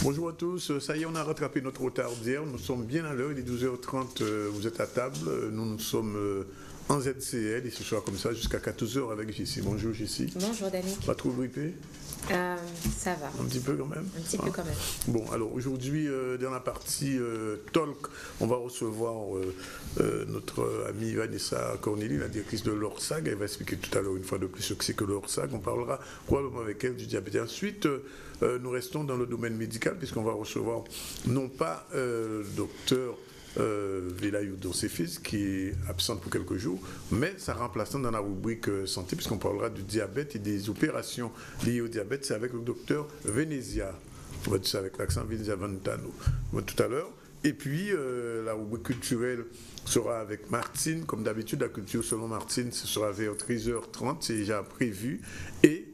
Bonjour à tous, ça y est, on a rattrapé notre retard d'hier, nous sommes bien à l'heure, il est 12h30, vous êtes à table, nous sommes en ZCL et ce sera comme ça jusqu'à 14h avec Jessie. Bonjour Jessie. Bonjour Danick. Pas trop grippé? Ça va. Un petit peu quand même? Un petit peu quand même. Bon, alors aujourd'hui, dans la partie talk, on va recevoir notre amie Vanessa Corneli, la directrice de l'ORSAG. Elle va expliquer tout à l'heure une fois de plus ce que c'est que l'ORSAG. On parlera probablement avec elle du diabète. Et ensuite, nous restons dans le domaine médical puisqu'on va recevoir non pas le docteur Velayou Doncefis qui est absente pour quelques jours, mais sa remplaçante dans la rubrique santé puisqu'on parlera du diabète et des opérations liées au diabète, c'est avec le docteur Venezia. On va dire ça avec l'accent Venezia Ventano tout à l'heure. Et puis la rubrique culturelle sera avec Martine, comme d'habitude la culture selon Martine, ce sera vers 13h30, c'est déjà prévu, et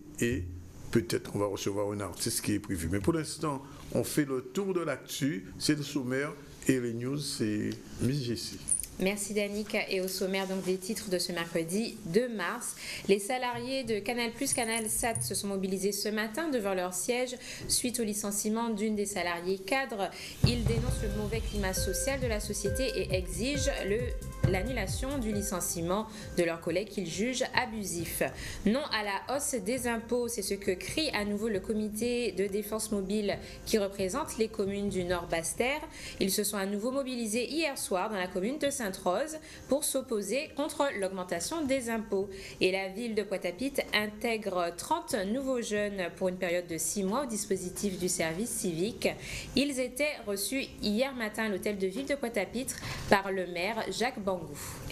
peut-être on va recevoir un artiste qui est prévu. Mais pour l'instant, on fait le tour de l'actu, c'est le sommaire. Et les news, c'est Miss Jessie. Merci Danick. Et au sommaire donc des titres de ce mercredi 2 mars, les salariés de Canal+, CanalSat se sont mobilisés ce matin devant leur siège suite au licenciement d'une des salariées cadres. Ils dénoncent le mauvais climat social de la société et exigent l'annulation du licenciement de leurs collègues qu'ils jugent abusif. Non à la hausse des impôts, c'est ce que crie à nouveau le comité de défense mobile qui représente les communes du Nord Basse-Terre. Ils se sont à nouveau mobilisés hier soir dans la commune de Sainte-Rose pour s'opposer contre l'augmentation des impôts. Et la ville de Pointe-à-Pitre intègre 30 nouveaux jeunes pour une période de 6 mois au dispositif du service civique. Ils étaient reçus hier matin à l'hôtel de ville de Pointe-à-Pitre par le maire Jacques Bangou.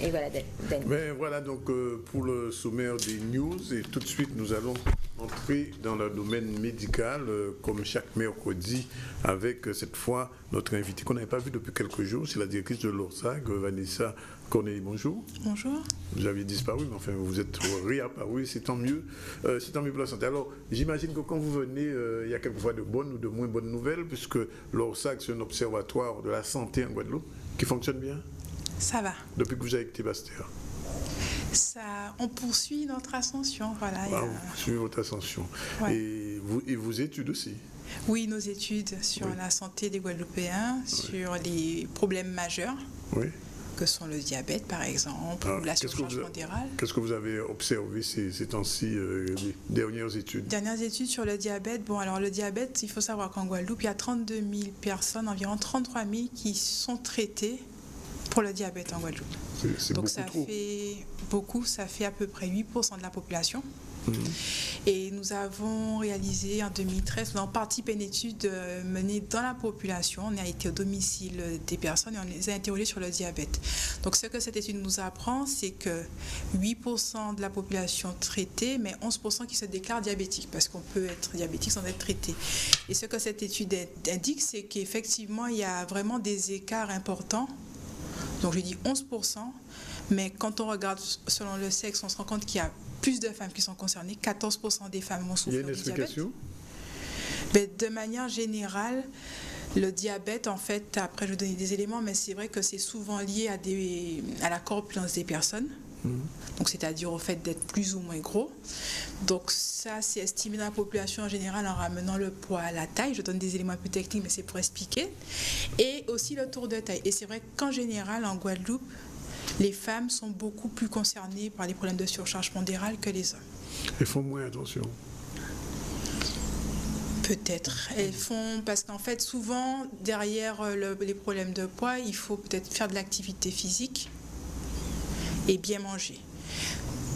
Et voilà, Danick. Mais voilà donc pour le sommaire des news, et tout de suite nous allons entrer dans le domaine médical comme chaque mercredi avec cette fois notre invité qu'on n'avait pas vu depuis quelques jours, c'est la directrice de l'ORSAG, Vanessa Corneli. Bonjour. Bonjour. Vous aviez disparu, mais enfin vous êtes réapparu, c'est tant mieux pour la santé. Alors j'imagine que quand vous venez, il y a quelquefois de bonnes ou de moins bonnes nouvelles, puisque l'ORSAG c'est un observatoire de la santé en Guadeloupe qui fonctionne bien. Ça va. Depuis que vous avez quitté Basse-Terre. On poursuit notre ascension, voilà. Vous poursuivez votre ascension. Ouais. Et vos études aussi. Oui, nos études sur la santé des Guadeloupéens, sur les problèmes majeurs, que sont le diabète par exemple, ou la surcharge pondérale. Qu'est-ce que vous avez observé ces temps-ci, les dernières études? Dernières études sur le diabète. Bon, alors le diabète, il faut savoir qu'en Guadeloupe, il y a 32 000 personnes, environ 33 000 qui sont traitées pour le diabète en Guadeloupe. Donc ça fait beaucoup, ça fait à peu près 8% de la population. Et nous avons réalisé en 2013, nous avons participé à une étude menée dans la population. On a été au domicile des personnes et on les a interrogés sur le diabète. Donc ce que cette étude nous apprend, c'est que 8% de la population traitée, mais 11% qui se déclarent diabétiques, parce qu'on peut être diabétique sans être traité. Et ce que cette étude indique, c'est qu'effectivement, il y a vraiment des écarts importants. Donc je dis 11%, mais quand on regarde selon le sexe, on se rend compte qu'il y a plus de femmes qui sont concernées, 14% des femmes vont souffrir du diabète. Il y a une explication? Mais de manière générale, le diabète, en fait, après je vais donner des éléments, mais c'est vrai que c'est souvent lié à la corpulence des personnes. Donc c'est-à-dire au fait d'être plus ou moins gros. Donc ça, c'est estimé dans la population en général en ramenant le poids à la taille. Je donne des éléments un peu techniques, mais c'est pour expliquer. Et aussi le tour de taille. Et c'est vrai qu'en général, en Guadeloupe, les femmes sont beaucoup plus concernées par les problèmes de surcharge pondérale que les hommes. Elles font moins attention. Peut-être. Elles font, parce qu'en fait, souvent, derrière les problèmes de poids, il faut peut-être faire de l'activité physique et bien manger.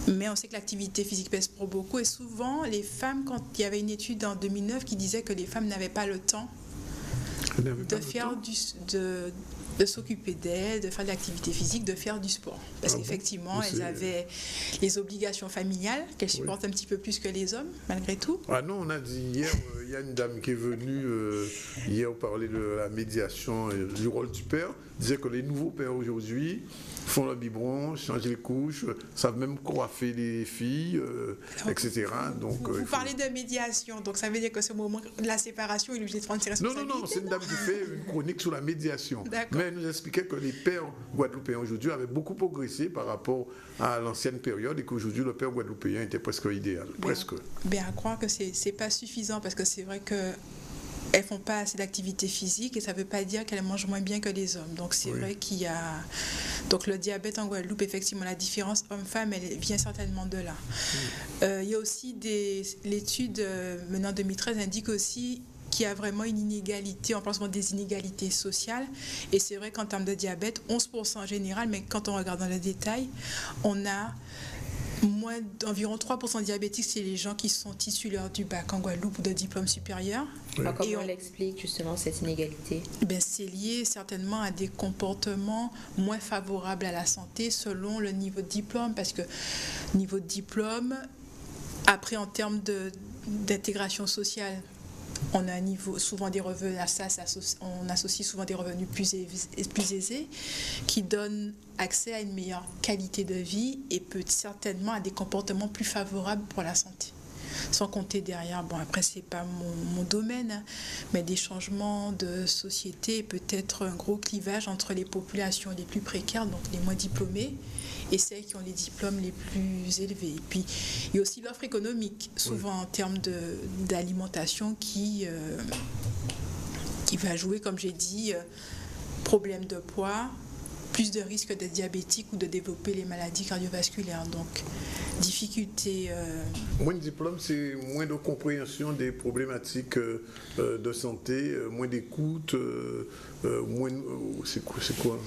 Mais on sait que l'activité physique pèse pour beaucoup. Et souvent, les femmes, quand il y avait une étude en 2009 qui disait que les femmes n'avaient pas le temps de s'occuper d'elles, de faire de l'activité physique, de faire du sport. Parce qu'effectivement, elles avaient les obligations familiales, qu'elles supportent un petit peu plus que les hommes, malgré tout. Ah non, on a dit hier, il y a une dame qui est venue hier parler de la médiation et du rôle du père, disait que les nouveaux pères aujourd'hui font le biberon, changent les couches, savent même coiffer les filles, etc. Donc, vous parlez de médiation, donc ça veut dire que ce moment de la séparation, il est obligé de prendre ses responsabilités. Non, c'est une dame qui fait une chronique sur la médiation. Mais elle nous expliquait que les pères guadeloupéens aujourd'hui avaient beaucoup progressé par rapport à l'ancienne période et qu'aujourd'hui le père guadeloupéen était presque idéal. Presque. Bien à croire que c'est pas suffisant parce que c'est vrai que elles font pas assez d'activité physique et ça veut pas dire qu'elles mangent moins bien que les hommes. Donc c'est vrai qu'il y a donc le diabète en Guadeloupe, effectivement la différence homme-femme elle vient certainement de là. Il y a aussi l'étude menée en 2013 indique aussi qu'il y a vraiment une inégalité, on parle souvent des inégalités sociales et c'est vrai qu'en termes de diabète 11% en général, mais quand on regarde dans le détail, on a environ 3% de diabétiques, c'est les gens qui sont titulaires du bac en Guadeloupe ou de diplôme supérieur. Alors, comment on l'explique justement cette inégalité? C'est lié certainement à des comportements moins favorables à la santé selon le niveau de diplôme, parce que niveau de diplôme, après en termes d'intégration sociale, on a un niveau, souvent des revenus, on associe souvent des revenus plus aisés qui donnent accès à une meilleure qualité de vie et peut certainement à des comportements plus favorables pour la santé. Sans compter derrière, après c'est pas mon domaine, mais des changements de société, peut-être un gros clivage entre les populations les plus précaires, donc les moins diplômées, et celles qui ont les diplômes les plus élevés. Et puis, il y a aussi l'offre économique, souvent en termes d'alimentation qui va jouer, comme j'ai dit, problème de poids, plus de risques d'être diabétique ou de développer les maladies cardiovasculaires. Donc, difficulté. Moins de diplômes, c'est moins de compréhension des problématiques de santé, moins d'écoute, moins. C'est quoi?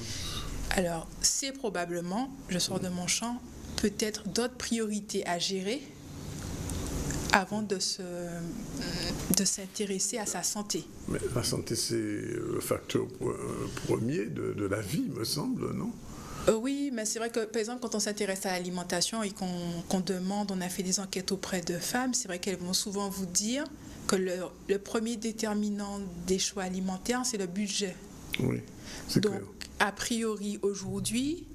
Alors, c'est probablement, je sors de mon champ, peut-être d'autres priorités à gérer avant de s'intéresser à sa santé. Mais la santé, c'est le facteur premier de la vie, me semble, non? Oui, mais c'est vrai que, par exemple, quand on s'intéresse à l'alimentation et qu'on demande, on a fait des enquêtes auprès de femmes, c'est vrai qu'elles vont souvent vous dire que le premier déterminant des choix alimentaires, c'est le budget. Oui, c'est clair. Donc, a priori, aujourd'hui,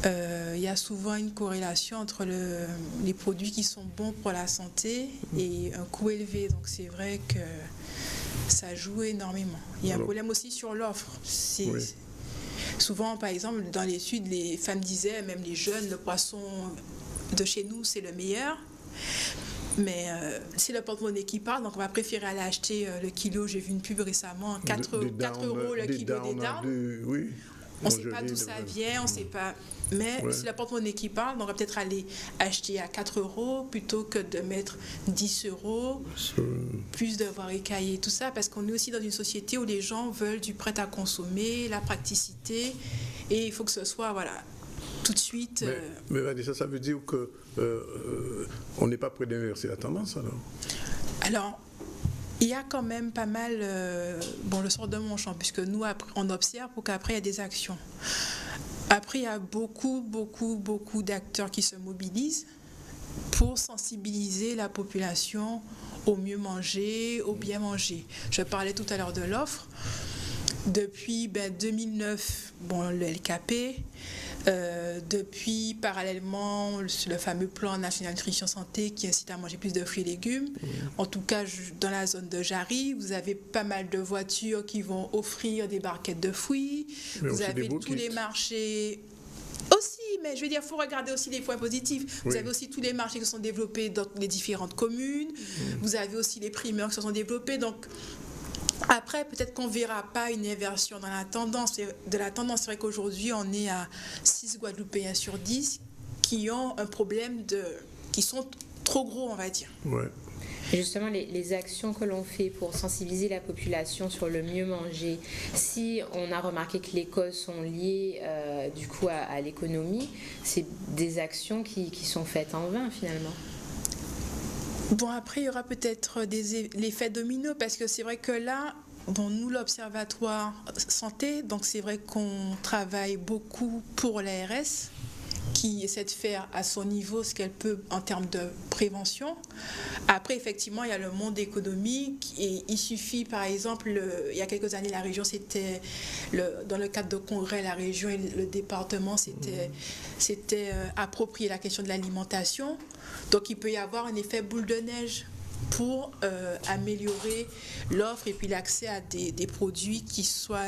il y a souvent une corrélation entre les produits qui sont bons pour la santé et un coût élevé. Donc, c'est vrai que ça joue énormément. Il y a un problème aussi sur l'offre. Souvent, par exemple, dans les Sud, les femmes disaient, même les jeunes, le poisson de chez nous, c'est le meilleur. Mais c'est le porte-monnaie qui parle, donc on va préférer aller acheter le kilo. J'ai vu une pub récemment, 4 euros le kilo des darnes. Oui. On ne sait pas d'où ça vient, on ne sait pas. Mais c'est le porte-monnaie qui parle, donc on va peut-être aller acheter à 4 euros plutôt que de mettre 10 euros, plus devoir écailler tout ça, parce qu'on est aussi dans une société où les gens veulent du prêt à consommer, la praticité, et il faut que ce soit, tout de suite. Mais Vanessa, ça veut dire que on n'est pas prêt d'inverser la tendance alors? Alors, il y a quand même pas mal, je sors de mon champ, puisque nous, on observe pour qu'après, il y a des actions. Après, il y a beaucoup d'acteurs qui se mobilisent pour sensibiliser la population au mieux manger, au bien manger. Je parlais tout à l'heure de l'offre. Depuis 2009, le LKP, depuis parallèlement le fameux plan national nutrition santé qui incite à manger plus de fruits et légumes. En tout cas, dans la zone de Jarry, vous avez pas mal de voitures qui vont offrir des barquettes de fruits. Vous avez tous les marchés aussi, mais je veux dire, il faut regarder aussi les points positifs. Vous avez aussi tous les marchés qui se sont développés dans les différentes communes. Vous avez aussi les primeurs qui se sont développés. Donc, après, peut-être qu'on ne verra pas une inversion dans la tendance. C'est vrai qu'aujourd'hui, on est à 6 Guadeloupéens sur 10 qui ont un problème qui sont trop gros, on va dire. Ouais. Justement, les actions que l'on fait pour sensibiliser la population sur le mieux manger, si on a remarqué que les causes sont liées du coup à l'économie, c'est des actions qui sont faites en vain finalement. Après, il y aura peut-être l'effet domino, parce que c'est vrai que là, nous, l'Observatoire Santé, donc c'est vrai qu'on travaille beaucoup pour l'ARS, qui essaie de faire à son niveau ce qu'elle peut en termes de prévention. Après, effectivement, il y a le monde économique, et il suffit, par exemple, il y a quelques années, la région, c'était, dans le cadre de congrès, la région et le département s'étaient approprié la question de l'alimentation. Donc, il peut y avoir un effet boule de neige pour améliorer l'offre et puis l'accès à des produits qui soient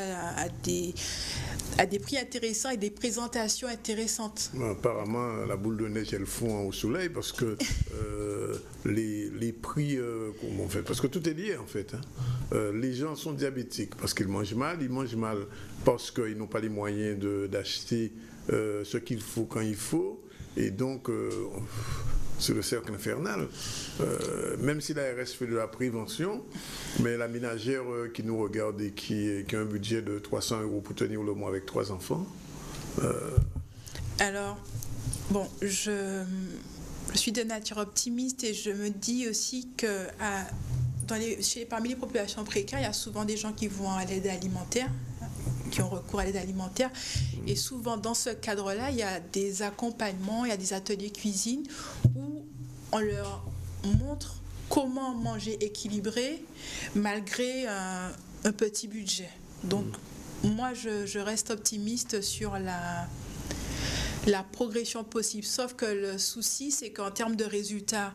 à des prix intéressants et des présentations intéressantes. Apparemment, la boule de neige, elle fond au soleil parce que les prix, comment on fait, parce que tout est lié en fait. Les gens sont diabétiques parce qu'ils mangent mal parce qu'ils n'ont pas les moyens d'acheter ce qu'il faut quand il faut. Et donc, c'est le cercle infernal. Même si l'ARS fait de la prévention, mais la ménagère qui nous regarde et qui a un budget de 300 € pour tenir le mois avec 3 enfants. Alors, bon, je suis de nature optimiste et je me dis aussi que parmi les populations précaires, il y a souvent des gens qui vont à l'aide alimentaire, qui ont recours à l'aide alimentaire. Et souvent, dans ce cadre-là, il y a des accompagnements, il y a des ateliers cuisine où on leur montre comment manger équilibré malgré un petit budget. Donc, moi, je reste optimiste sur la progression possible. Sauf que le souci, c'est qu'en termes de résultats,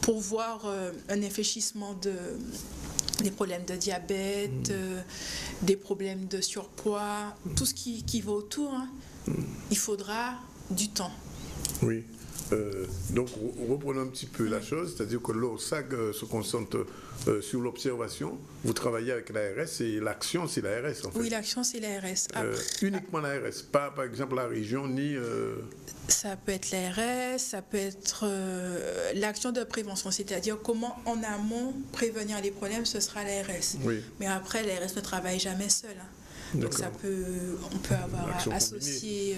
pour voir un infléchissement des problèmes de diabète, des problèmes de surpoids, tout ce qui va autour, il faudra du temps. Oui. Donc, reprenons un petit peu la chose, c'est-à-dire que l'ORSAG se concentre sur l'observation. Vous travaillez avec l'ARS et l'action, c'est l'ARS en fait. Oui, l'action, c'est l'ARS. Uniquement l'ARS, pas par exemple la région ni... Ça peut être l'ARS, ça peut être l'action de prévention, c'est-à-dire comment en amont prévenir les problèmes, ce sera l'ARS. Oui. Mais après, l'ARS ne travaille jamais seul. Donc on peut avoir associé,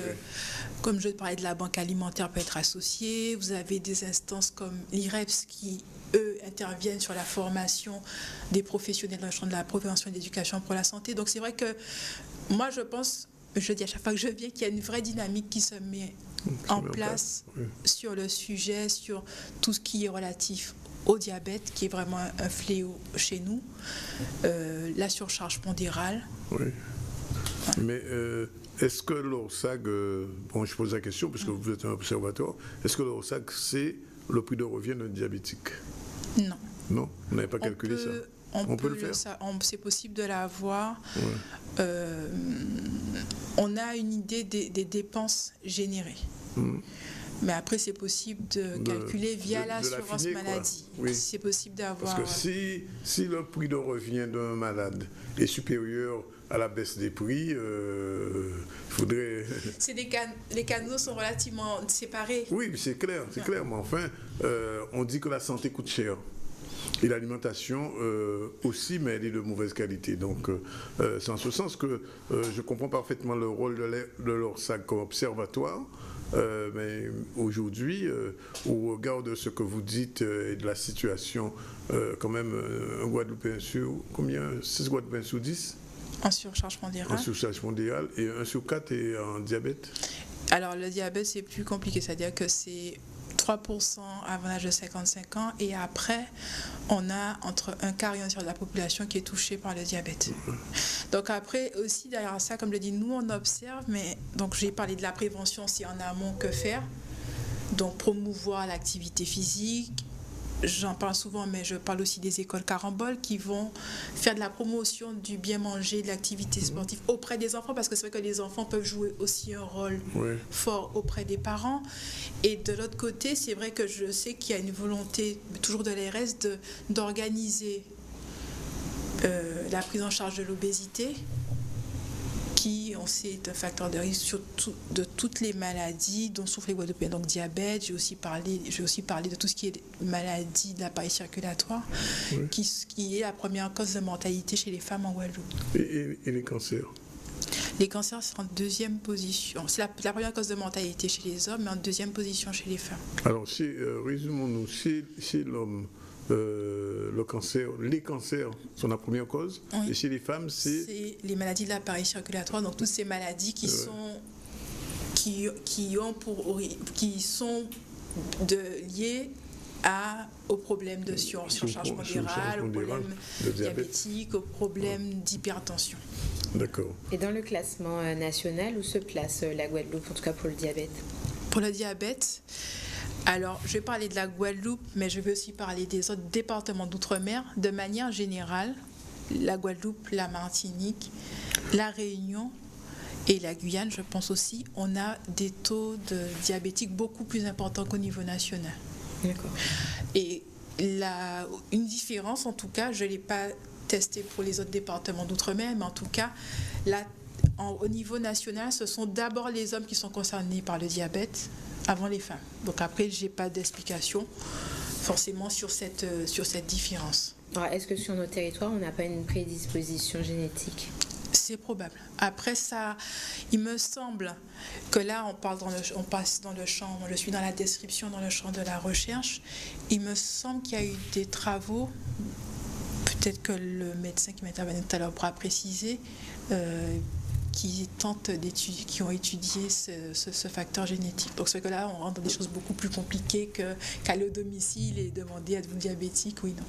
comme je parlais de la banque alimentaire peut être associée, vous avez des instances comme l'IREPS qui, eux, interviennent sur la formation des professionnels dans le champ de la prévention et de l'éducation pour la santé. Donc c'est vrai que moi je pense, je dis à chaque fois que je viens, qu'il y a une vraie dynamique qui se met en place sur le sujet, sur tout ce qui est relatif au diabète, qui est vraiment un fléau chez nous, la surcharge pondérale. Oui. Mais est-ce que l'ORSAG, bon je pose la question parce que vous êtes un observateur, est-ce que l'ORSAG c'est le prix de revient d'un diabétique? Non. Non, vous n'avez pas calculé ça? On peut le faire. C'est possible de l'avoir. Ouais. On a une idée des dépenses générées. Mais après, c'est possible de calculer via l'assurance maladie. Oui. C'est possible d'avoir... Parce que si le prix de revient d'un malade est supérieur à la baisse des prix, il faudrait... Les canaux sont relativement séparés. Oui, c'est clair, clair. Mais enfin, on dit que la santé coûte cher. Et l'alimentation aussi, mais elle est de mauvaise qualité. Donc, c'est en ce sens que je comprends parfaitement le rôle de l'ORSAG comme observatoire. Mais aujourd'hui, au regard de ce que vous dites et de la situation, quand même, un Guadeloupéen sur combien? 6 Guadeloupéens sur 10? En surcharge pondérale. En surcharge pondérale et 1 sur 4 est en diabète? Alors, le diabète, c'est plus compliqué, c'est-à-dire que c'est 3% avant l'âge de 55 ans et après, on a entre un quart et un tiers de la population qui est touchée par le diabète. Donc après, aussi derrière ça, comme je l'ai dit, nous on observe, mais donc j'ai parlé de la prévention, c'est en amont que faire. Donc promouvoir l'activité physique. J'en parle souvent, mais je parle aussi des écoles caramboles qui vont faire de la promotion du bien manger, de l'activité sportive auprès des enfants, parce que c'est vrai que les enfants peuvent jouer aussi un rôle fort auprès des parents. Et de l'autre côté, c'est vrai que je sais qu'il y a une volonté, toujours de l'ARS, d'organiser la prise en charge de l'obésité, qui, on sait, est un facteur de risque de toutes les maladies dont souffrent les Guadeloupéens. Donc diabète, j'ai aussi parlé de tout ce qui est maladie de l'appareil circulatoire, qui est la première cause de mortalité chez les femmes en Guadeloupe. Et les cancers? Les cancers, c'est en deuxième position. C'est la première cause de mortalité chez les hommes, mais en deuxième position chez les femmes. Alors, résumons-nous, chez l'homme, les cancers sont la première cause, et chez les femmes, c'est les maladies de l'appareil circulatoire, donc toutes ces maladies qui sont liées aux problèmes de surcharge pondérale, aux problèmes diabétiques, aux problèmes d'hypertension. D'accord. Et dans le classement national, où se place la Guadeloupe, en tout cas pour le diabète? Pour le diabète, alors je vais parler de la Guadeloupe, mais je vais aussi parler des autres départements d'outre-mer. De manière générale, la Guadeloupe, la Martinique, la Réunion et la Guyane, je pense aussi, on a des taux de diabétiques beaucoup plus importants qu'au niveau national. D'accord. Et une différence, en tout cas, je ne l'ai pas testé pour les autres départements d'outre-mer, mais en tout cas, au niveau national, ce sont d'abord les hommes qui sont concernés par le diabète avant les femmes. Donc après, je n'ai pas d'explication forcément sur cette différence. Alors, est-ce que sur nos territoires, on n'a pas une prédisposition génétique ? C'est probable. Après ça, il me semble que là, on passe dans le champ, je suis dans la description, dans le champ de la recherche. Il me semble qu'il y a eu des travaux, peut-être que le médecin qui m'intervenait tout à l'heure pourra préciser, qui ont étudié ce facteur génétique. Donc, c'est que là, on rentre dans des choses beaucoup plus compliquées qu'aller au domicile et demander êtes-vous diabétique, oui, non.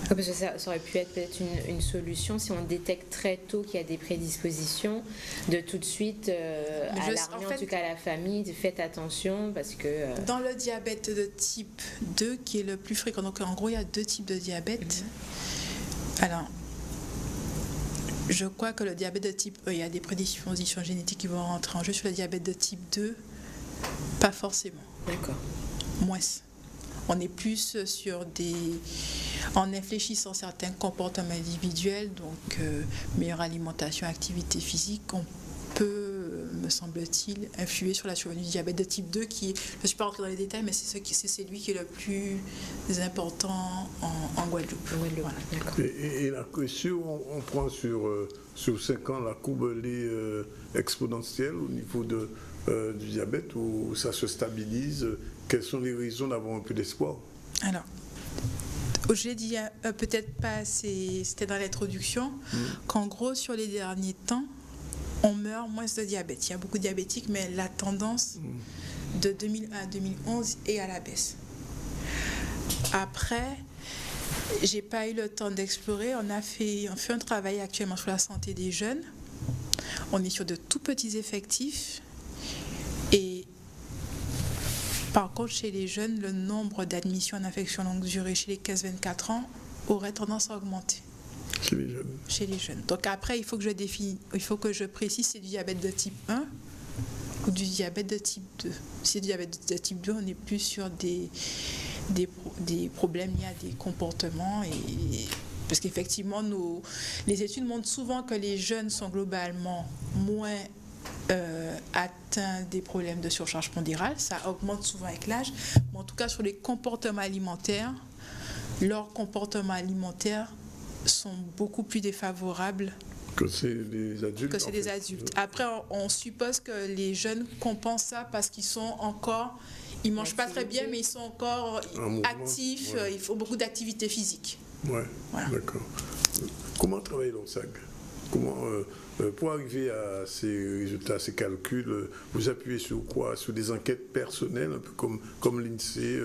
Parce que ça aurait pu être peut-être une solution si on détecte très tôt qu'il y a des prédispositions, de tout de suite alarmer en tout cas la famille, faites attention parce que... Dans le diabète de type 2 qui est le plus fréquent, donc en gros il y a 2 types de diabète. Alors, je crois que le diabète de type E, il y a des prédispositions génétiques qui vont rentrer en jeu. Sur le diabète de type 2, pas forcément. D'accord. Moins. On est plus sur en infléchissant certains comportements individuels, donc meilleure alimentation, activité physique, on peut, me semble-t-il, influer sur la survenue du diabète de type 2, je ne suis pas rentrée dans les détails, mais c'est celui qui est le plus important en Guadeloupe. Voilà. D'accord. Et la question, on prend sur 5 ans, la courbe elle est exponentielle au niveau du diabète, où ça se stabilise. Quelles sont les raisons d'avoir un peu d'espoir? Alors, j'ai dit peut-être pas assez, c'était dans l'introduction, qu'en gros, sur les derniers temps, on meurt moins de diabète. Il y a beaucoup de diabétiques, mais la tendance de 2001 à 2011 est à la baisse. Après, j'ai pas eu le temps d'explorer. On fait un travail actuellement sur la santé des jeunes. On est sur de tout petits effectifs. Et par contre, chez les jeunes, le nombre d'admissions en affection longue durée chez les 15-24 ans aurait tendance à augmenter. Chez les jeunes. Donc après, il faut que je précise si c'est du diabète de type 1 ou du diabète de type 2. Si c'est du diabète de type 2, on est plus sur des problèmes liés à des comportements. Parce qu'effectivement, les études montrent souvent que les jeunes sont globalement moins atteints des problèmes de surcharge pondérale. Ça augmente souvent avec l'âge. Mais en tout cas, sur les comportements alimentaires, leurs comportements alimentaires sont beaucoup plus défavorables que c'est des adultes. Après, on suppose que les jeunes compensent ça parce qu'ils ils mangent pas très bien, mais ils sont encore actifs. Ouais. Il faut beaucoup d'activité physique. Ouais, voilà. D'accord. Comment travaille l'ORSAG? Pour arriver à ces résultats, à ces calculs, vous appuyez sur quoi? Sur des enquêtes personnelles, un peu comme l'INSEE,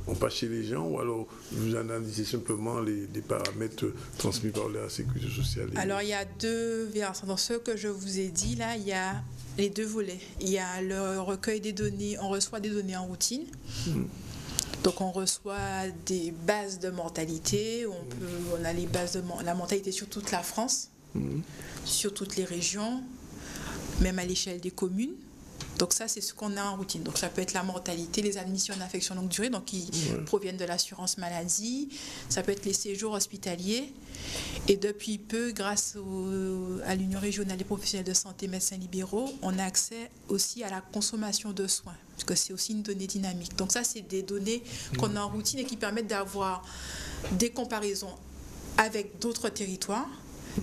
on passe chez les gens, ou alors vous analysez simplement les paramètres transmis par la Sécurité sociale? Alors il y a 2 versants. Dans ce que je vous ai dit, là, il y a les 2 volets. Il y a le recueil des données, on reçoit des données en routine. Donc on reçoit des bases de mortalité, on a les bases de la mortalité sur toute la France. Sur toutes les régions, même à l'échelle des communes. Donc ça, c'est ce qu'on a en routine. Donc ça peut être la mortalité, les admissions en affection longue durée, donc qui proviennent de l'assurance maladie. Ça peut être les séjours hospitaliers. Et depuis peu, grâce à l'Union régionale des professionnels de santé médecins libéraux, on a accès aussi à la consommation de soins, parce que c'est aussi une donnée dynamique. Donc ça, c'est des données qu'on a en routine et qui permettent d'avoir des comparaisons avec d'autres territoires,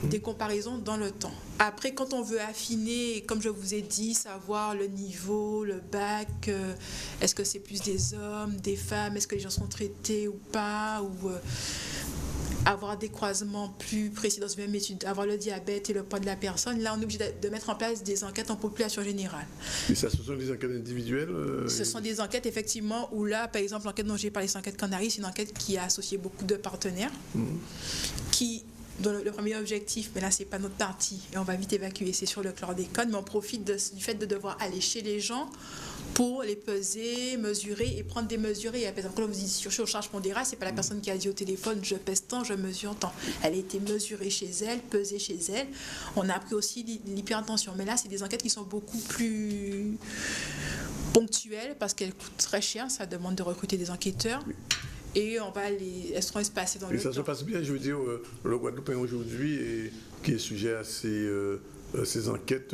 des comparaisons dans le temps. Après, quand on veut affiner, comme je vous ai dit, savoir le niveau, le bac, est-ce que c'est plus des hommes, des femmes, est-ce que les gens sont traités ou pas, ou avoir des croisements plus précis dans une même étude, avoir le diabète et le poids de la personne, là on est obligé de mettre en place des enquêtes en population générale. Et ça, ce sont des enquêtes individuelles Ce sont des enquêtes effectivement où là, par exemple, l'enquête dont j'ai parlé, c'est l'enquête Canaries, c'est une enquête qui a associé beaucoup de partenaires qui le premier objectif, mais là c'est pas notre partie et on va vite évacuer, c'est sur le chlordécone, mais on profite du fait de devoir aller chez les gens pour les peser, mesurer et prendre des mesures. Et par exemple, quand on vous dit surcharge pondérale, c'est pas la personne qui a dit au téléphone je pèse tant, je mesure tant. Elle a été mesurée chez elle, pesée chez elle. On a appris aussi l'hypertension, mais là c'est des enquêtes qui sont beaucoup plus ponctuelles parce qu'elles coûtent très cher, ça demande de recruter des enquêteurs. Et elles seront espacées dans le temps. Et ça se passe bien, je veux dire, le Guadeloupéen aujourd'hui, qui est sujet à ces enquêtes,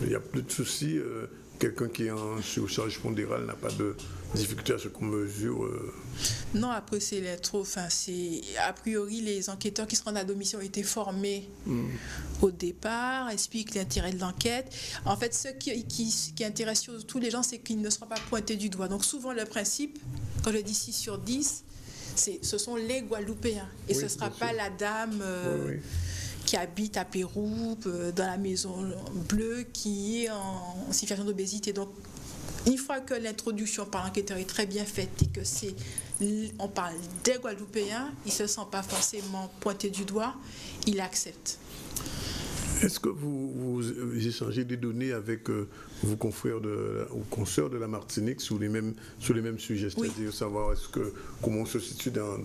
il n'y a plus de soucis. Quelqu'un qui est en surcharge pondérale n'a pas de difficulté à ce qu'on mesure. Non, après c'est trop. Enfin, c'est a priori les enquêteurs qui se rendent à domicile ont été formés au départ, expliquent l'intérêt de l'enquête. En fait, ce qui intéresse surtout les gens, c'est qu'ils ne seront pas pointés du doigt. Donc souvent le principe, quand je dis 6 sur 10, ce sont les Guadeloupéens et ce ne sera pas la dame. Qui habite à Pérou, dans la maison bleue, qui est en situation d'obésité. Donc, une fois que l'introduction par l'enquêteur est très bien faite et que on parle des Guadeloupéens, ils ne se sentent pas forcément pointés du doigt, ils acceptent. Est-ce que vous échangez des données avec vos confrères ou consoeurs de la Martinique sur les mêmes sujets, c'est-à-dire savoir comment on se situe dans...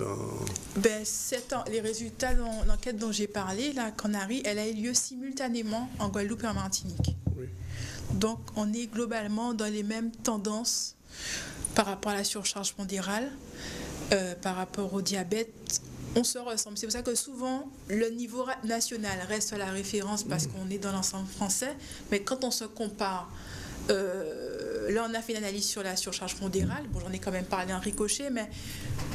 Les résultats de l'enquête dont j'ai parlé, la Canarie, elle a eu lieu simultanément en Guadeloupe et en Martinique. Oui. Donc on est globalement dans les mêmes tendances par rapport à la surcharge pondérale, par rapport au diabète. On se ressemble. C'est pour ça que souvent, le niveau national reste la référence parce qu'on est dans l'ensemble français. Mais quand on se compare, là on a fait une analyse sur la surcharge pondérale. Bon, j'en ai quand même parlé en ricochet, mais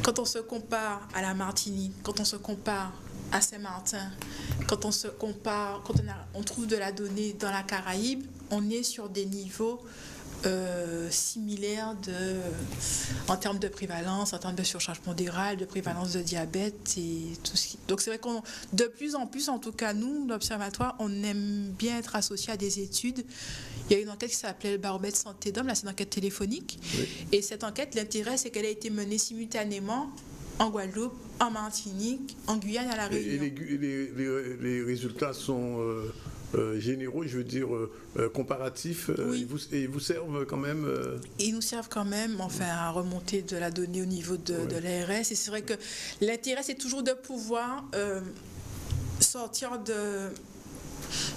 quand on se compare à la Martinique, quand on se compare à Saint-Martin, quand on se compare, on trouve de la donnée dans la Caraïbe, on est sur des niveaux similaires en termes de prévalence, en termes de surcharge pondérale, de prévalence de diabète et tout ce qui... Donc c'est vrai qu'on, de plus en plus, en tout cas nous, l'Observatoire, on aime bien être associé à des études. Il y a une enquête qui s'appelait le baromètre santé d'homme, là c'est une enquête téléphonique. Oui. Et cette enquête, l'intérêt c'est qu'elle a été menée simultanément en Guadeloupe, en Martinique, en Guyane, à La Réunion. Et les résultats sont... généraux, je veux dire comparatifs, oui. Ils vous servent quand même Ils nous servent quand même à remonter de la donnée au niveau de l'ARS. Et c'est vrai que l'intérêt, c'est toujours de pouvoir sortir de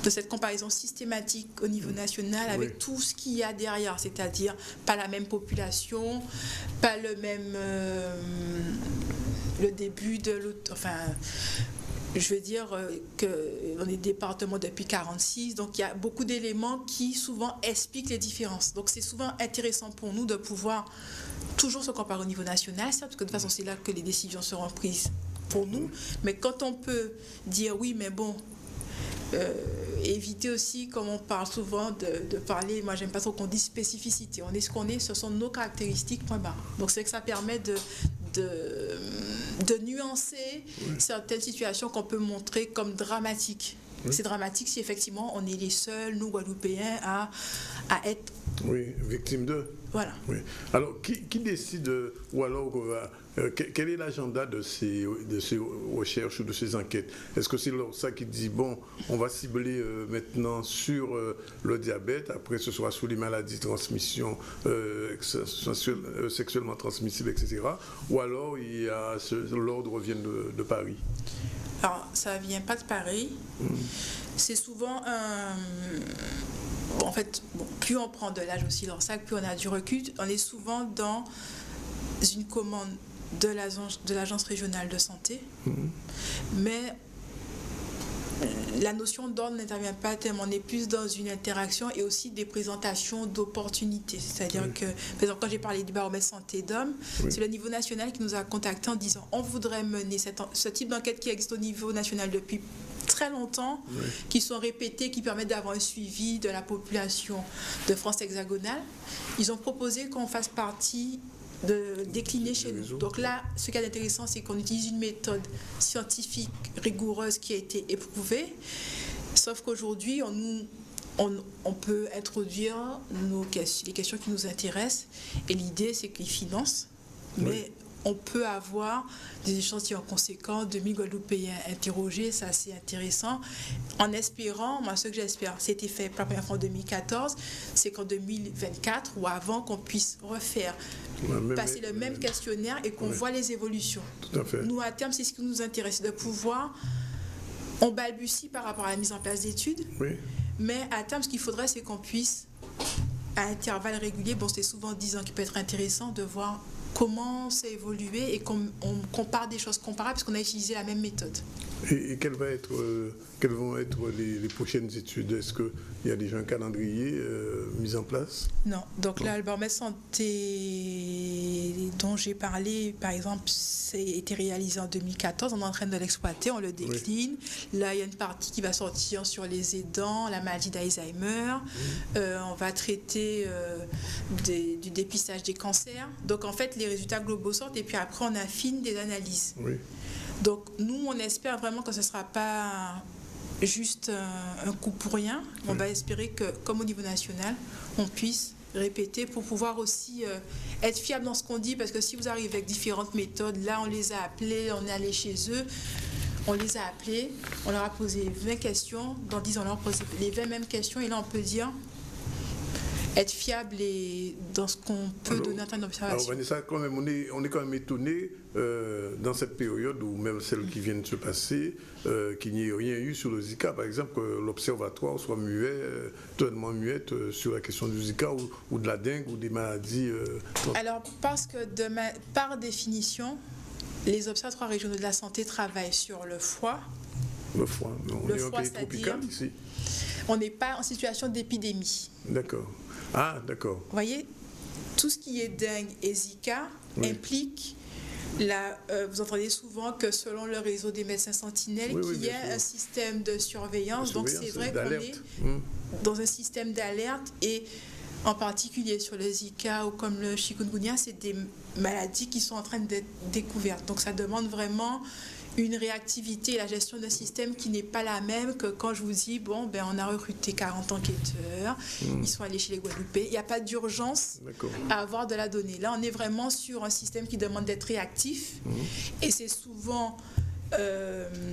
cette comparaison systématique au niveau national avec tout ce qu'il y a derrière, c'est-à-dire pas la même population, pas le même... le début de l'autre... Je veux dire qu'on est département depuis 1946, donc il y a beaucoup d'éléments qui souvent expliquent les différences. Donc c'est souvent intéressant pour nous de pouvoir toujours se comparer au niveau national, parce que de toute façon c'est là que les décisions seront prises pour nous. Mais quand on peut dire oui, mais bon, éviter aussi, comme on parle souvent de parler, moi j'aime pas trop qu'on dise spécificité, on est ce qu'on est, ce sont nos caractéristiques, point barre. Donc c'est que ça permet de nuancer certaines situations qu'on peut montrer comme dramatiques. Oui. C'est dramatique si effectivement on est les seuls, nous Guadeloupéens, à être victimes d'eux. Voilà. Oui. Alors, qui décide, ou alors, quel est l'agenda de ces recherches ou de ces enquêtes? Est-ce que c'est ça qui dit, bon, on va cibler maintenant sur le diabète, après ce sera sur les maladies de transmission sexuellement transmissibles, etc. Ou alors, l'ordre vient de Paris? Alors, ça ne vient pas de Paris. C'est souvent en fait, plus on prend de l'âge aussi dans le sac, plus on a du recul. On est souvent dans une commande de l'agence régionale de santé. Mais la notion d'ordre n'intervient pas tellement. On est plus dans une interaction et aussi des présentations d'opportunités. C'est-à-dire que, par exemple, quand j'ai parlé du baromètre santé d'hommes, c'est le niveau national qui nous a contactés en disant on voudrait mener ce type d'enquête qui existe au niveau national depuis très longtemps, qui sont répétés, qui permettent d'avoir un suivi de la population de France hexagonale. Ils ont proposé qu'on fasse partie de décliner chez nous. Donc là, ce qui est intéressant, c'est qu'on utilise une méthode scientifique rigoureuse qui a été éprouvée, sauf qu'aujourd'hui, on peut introduire les questions qui nous intéressent, et l'idée, c'est qu'ils financent, mais on peut avoir des échantillons conséquents, 2000 Guadeloupéens interrogés, ça c'est intéressant. En espérant, moi ce que j'espère, c'était fait pour la première fois en 2014, c'est qu'en 2024 ou avant qu'on puisse refaire, passer le même questionnaire et qu'on voit les évolutions. Tout à fait. Nous à terme, c'est ce qui nous intéresse, de pouvoir, on balbutie par rapport à la mise en place d'études, mais à terme ce qu'il faudrait c'est qu'on puisse, à intervalles réguliers, bon c'est souvent 10 ans qui peut être intéressant de voir comment c'est évolué et qu'on compare des choses comparables parce qu'on a utilisé la même méthode. Et quelles vont être les prochaines études? Est-ce qu'il y a déjà un calendrier mis en place? Non. Donc là, le baromètre santé dont j'ai parlé, par exemple, c'est été réalisé en 2014. On est en train de l'exploiter, on le décline. Là, il y a une partie qui va sortir sur les aidants, la maladie d'Alzheimer. On va traiter du dépistage des cancers. Donc en fait, les résultats globaux sortent et puis après, on affine des analyses. Donc nous, on espère vraiment que ce ne sera pas juste un coup pour rien. On va espérer que, comme au niveau national, on puisse répéter pour pouvoir aussi être fiable dans ce qu'on dit, parce que si vous arrivez avec différentes méthodes, là on les a appelés, on est allé chez eux, on les a appelés, on leur a posé 20 questions, dans 10 ans on leur a posé les 20 mêmes questions, et là on peut dire être fiable et dans ce qu'on peut donner en termes d'observation. Alors Vanessa, quand même, on est quand même étonné dans cette période, ou même celle qui vient de se passer, qu'il n'y ait rien eu sur le Zika. Par exemple, que l'observatoire soit muet, totalement muette sur la question du Zika ou de la dengue ou des maladies. Alors, parce que par définition, les observatoires régionaux de la santé travaillent sur le foie. Le foie, on est un pays tropical ici. On n'est pas en situation d'épidémie. D'accord. Ah, d'accord. Vous voyez, tout ce qui est dengue et Zika implique, vous entendez souvent que selon le réseau des médecins sentinelles, qu'il y a un système de surveillance. Donc c'est vrai qu'on est dans un système d'alerte, et en particulier sur le Zika ou comme le chikungunya, c'est des maladies qui sont en train d'être découvertes. Donc ça demande vraiment une réactivité et la gestion d'un système qui n'est pas la même que quand je vous dis, bon, ben, on a recruté 40 enquêteurs, ils sont allés chez les Guadeloupéens. Il n'y a pas d'urgence à avoir de la donnée. Là, on est vraiment sur un système qui demande d'être réactif, et c'est souvent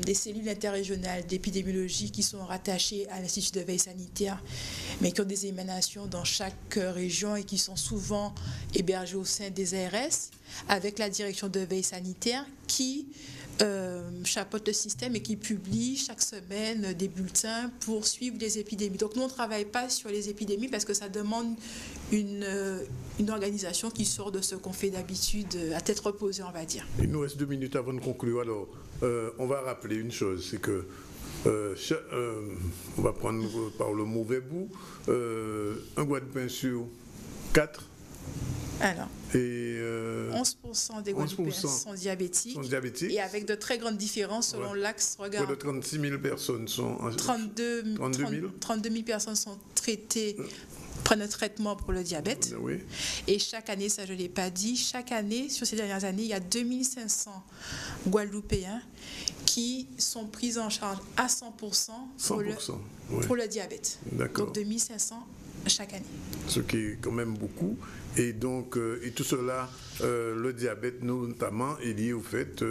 des cellules interrégionales d'épidémiologie qui sont rattachées à l'Institut de veille sanitaire, mais qui ont des émanations dans chaque région et qui sont souvent hébergées au sein des ARS, avec la direction de veille sanitaire qui chapeaute le système et qui publie chaque semaine des bulletins pour suivre les épidémies. Donc nous, on ne travaille pas sur les épidémies parce que ça demande une organisation qui sort de ce qu'on fait d'habitude à tête reposée, on va dire. Il nous reste 2 minutes avant de conclure. Alors, on va rappeler une chose, c'est que on va prendre par le mauvais bout, un Guadeloupéen sur 4. Alors, et 11% des Guadeloupéens sont diabétiques, et avec de très grandes différences selon l'axe regard. Près de 36 000 personnes sont... 32 000 personnes sont traitées, prennent un traitement pour le diabète. Et chaque année, ça je ne l'ai pas dit, chaque année, sur ces dernières années, il y a 2500 Guadeloupéens qui sont pris en charge à 100% pour le diabète. Donc 2500 chaque année. Ce qui est quand même beaucoup. Et donc, et tout cela, le diabète notamment, est lié au fait,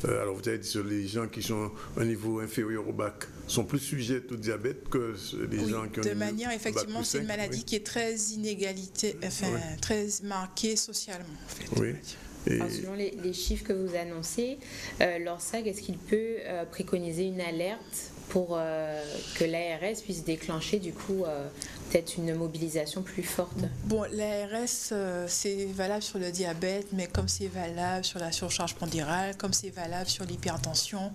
alors vous avez dit que les gens qui sont à un niveau inférieur au bac sont plus sujets au diabète que les gens qui ont de manière, effectivement, c'est une maladie qui est très très marquée socialement, en fait. Alors, selon les chiffres que vous annoncez, l'ORSAG, est-ce qu'il peut préconiser une alerte pour que l'ARS puisse déclencher du coup peut-être une mobilisation plus forte? Bon, l'ARS, c'est valable sur le diabète, mais comme c'est valable sur la surcharge pondérale, comme c'est valable sur l'hypertension.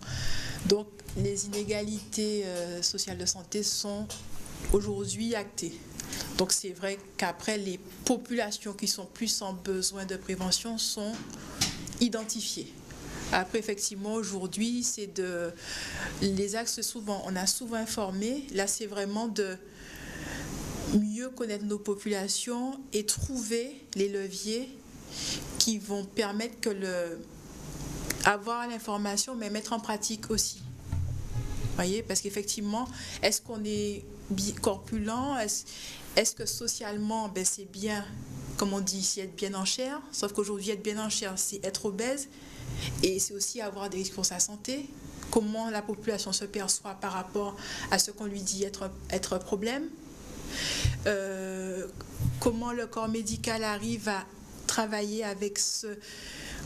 Donc les inégalités sociales de santé sont aujourd'hui actées. Donc c'est vrai qu'après, les populations qui sont plus en besoin de prévention sont identifiées. Après, effectivement, aujourd'hui, c'est les axes on a souvent informé. Là, c'est vraiment de mieux connaître nos populations et trouver les leviers qui vont permettre avoir l'information, mais mettre en pratique aussi. Vous voyez, parce qu'effectivement, est-ce qu'on est corpulent? Est-ce que socialement, c'est bien comme on dit ici, être bien en chair. Sauf qu'aujourd'hui, être bien en chair, c'est être obèse. Et c'est aussi avoir des risques pour sa santé. Comment la population se perçoit par rapport à ce qu'on lui dit être un problème. Comment le corps médical arrive à travailler avec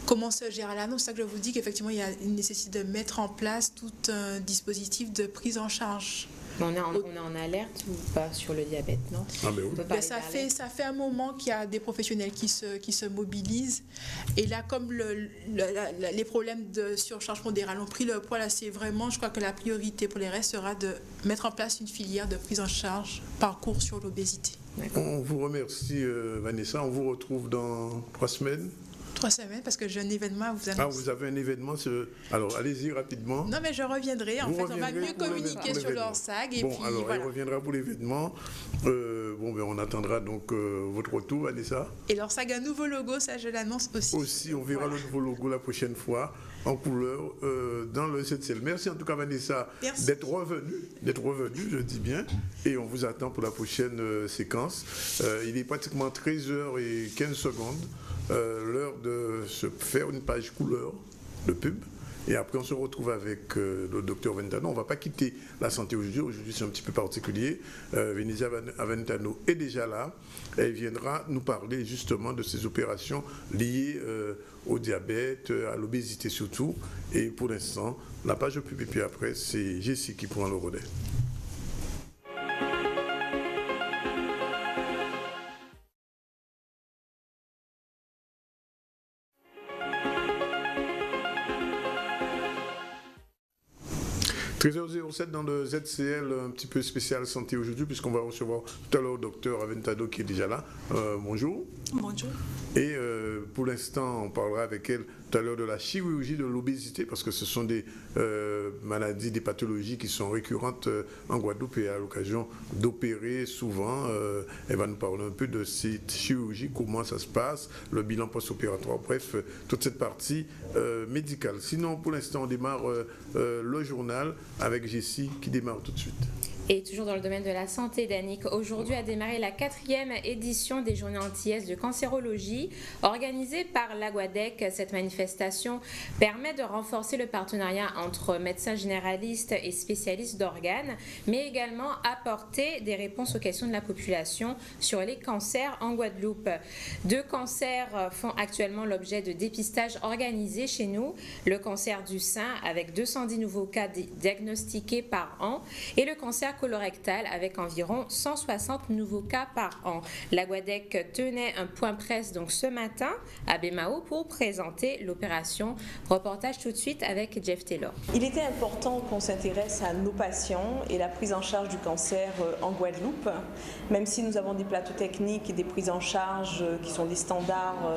comment se gère l'annonce. C'est ça que je vous dis qu'effectivement, il y a une nécessité de mettre en place tout un dispositif de prise en charge. On est en alerte ou pas sur le diabète, non? Ça fait un moment qu'il y a des professionnels qui se mobilisent. Et là, comme les problèmes de surcharge pondérale ont pris le poids, là, c'est vraiment, je crois que la priorité pour les restes sera de mettre en place une filière de prise en charge parcours sur l'obésité. On vous remercie, Vanessa. On vous retrouve dans 3 semaines. 3 semaines, parce que j'ai un événement à vous annoncer. Ah, vous avez un événement Alors, allez-y rapidement. Non, mais je reviendrai. En fait, on va mieux communiquer sur l'ORSAG. Alors, voilà. Il reviendra pour l'événement. On attendra donc votre retour, Vanessa. Et l'ORSAG a un nouveau logo, ça, je l'annonce aussi. On verra le nouveau logo la prochaine fois, en couleur, dans le 7CL. Merci en tout cas, Vanessa, d'être revenue, je dis bien. Et on vous attend pour la prochaine séquence. Il est pratiquement 13h15. L'heure de se faire une page couleur de pub. Et après, on se retrouve avec le docteur Aventano. On ne va pas quitter la santé aujourd'hui. Aujourd'hui, c'est un petit peu particulier. Venezia Aventano est déjà là. Elle viendra nous parler justement de ces opérations liées au diabète, à l'obésité surtout. Et pour l'instant, la page de pub. Et puis après, c'est Jessie qui prend le relais. 13h07 dans le ZCL, un petit peu spécial santé aujourd'hui, puisqu'on va recevoir tout à l'heure le docteur Aventano qui est déjà là. Bonjour. Bonjour. Et pour l'instant, on parlera avec elle tout à l'heure de la chirurgie de l'obésité, parce que ce sont des maladies, des pathologies qui sont récurrentes en Guadeloupe et à l'occasion d'opérer souvent. Elle va nous parler un peu de cette chirurgie, comment ça se passe, le bilan post-opératoire, bref, toute cette partie médicale. Sinon, pour l'instant, on démarre le journal avec Jessie qui démarre tout de suite. Et toujours dans le domaine de la santé, Danick, aujourd'hui a démarré la 4e édition des Journées antillaises de cancérologie organisée par l'Aguadec. Cette manifestation permet de renforcer le partenariat entre médecins généralistes et spécialistes d'organes, mais également apporter des réponses aux questions de la population sur les cancers en Guadeloupe. 2 cancers font actuellement l'objet de dépistage organisé chez nous. Le cancer du sein avec 210 nouveaux cas diagnostiqués par an et le cancer colorectal avec environ 160 nouveaux cas par an. L'Aguadec tenait un point presse donc ce matin à Bémao pour présenter l'opération. Reportage tout de suite avec Jeff Taylor. Il était important qu'on s'intéresse à nos patients et la prise en charge du cancer en Guadeloupe, même si nous avons des plateaux techniques et des prises en charge qui sont des standards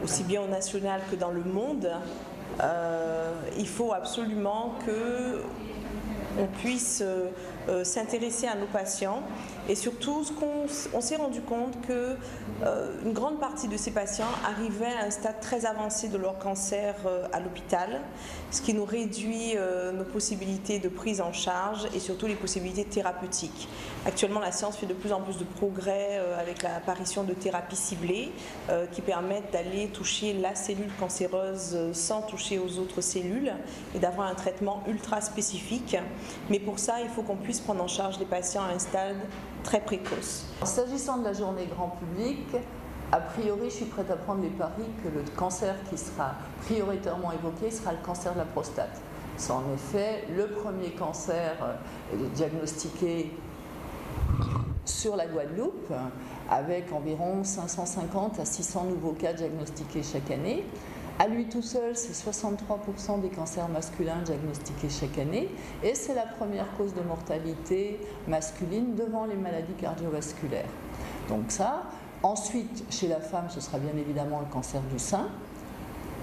aussi bien au national que dans le monde. Il faut absolument que on puisse s'intéresser à nos patients et surtout on s'est rendu compte que une grande partie de ces patients arrivaient à un stade très avancé de leur cancer à l'hôpital, ce qui nous réduit nos possibilités de prise en charge et surtout les possibilités thérapeutiques. Actuellement, la science fait de plus en plus de progrès avec l'apparition de thérapies ciblées qui permettent d'aller toucher la cellule cancéreuse sans toucher aux autres cellules et d'avoir un traitement ultra spécifique. Mais pour ça, il faut qu'on puisse prendre en charge les patients à un stade très précoce. S'agissant de la journée grand public, a priori, je suis prête à prendre les paris que le cancer qui sera prioritairement évoqué sera le cancer de la prostate. C'est en effet le premier cancer diagnostiqué sur la Guadeloupe, avec environ 550 à 600 nouveaux cas diagnostiqués chaque année. À lui tout seul, c'est 63% des cancers masculins diagnostiqués chaque année et c'est la première cause de mortalité masculine devant les maladies cardiovasculaires. Donc ça, ensuite, chez la femme, ce sera bien évidemment le cancer du sein,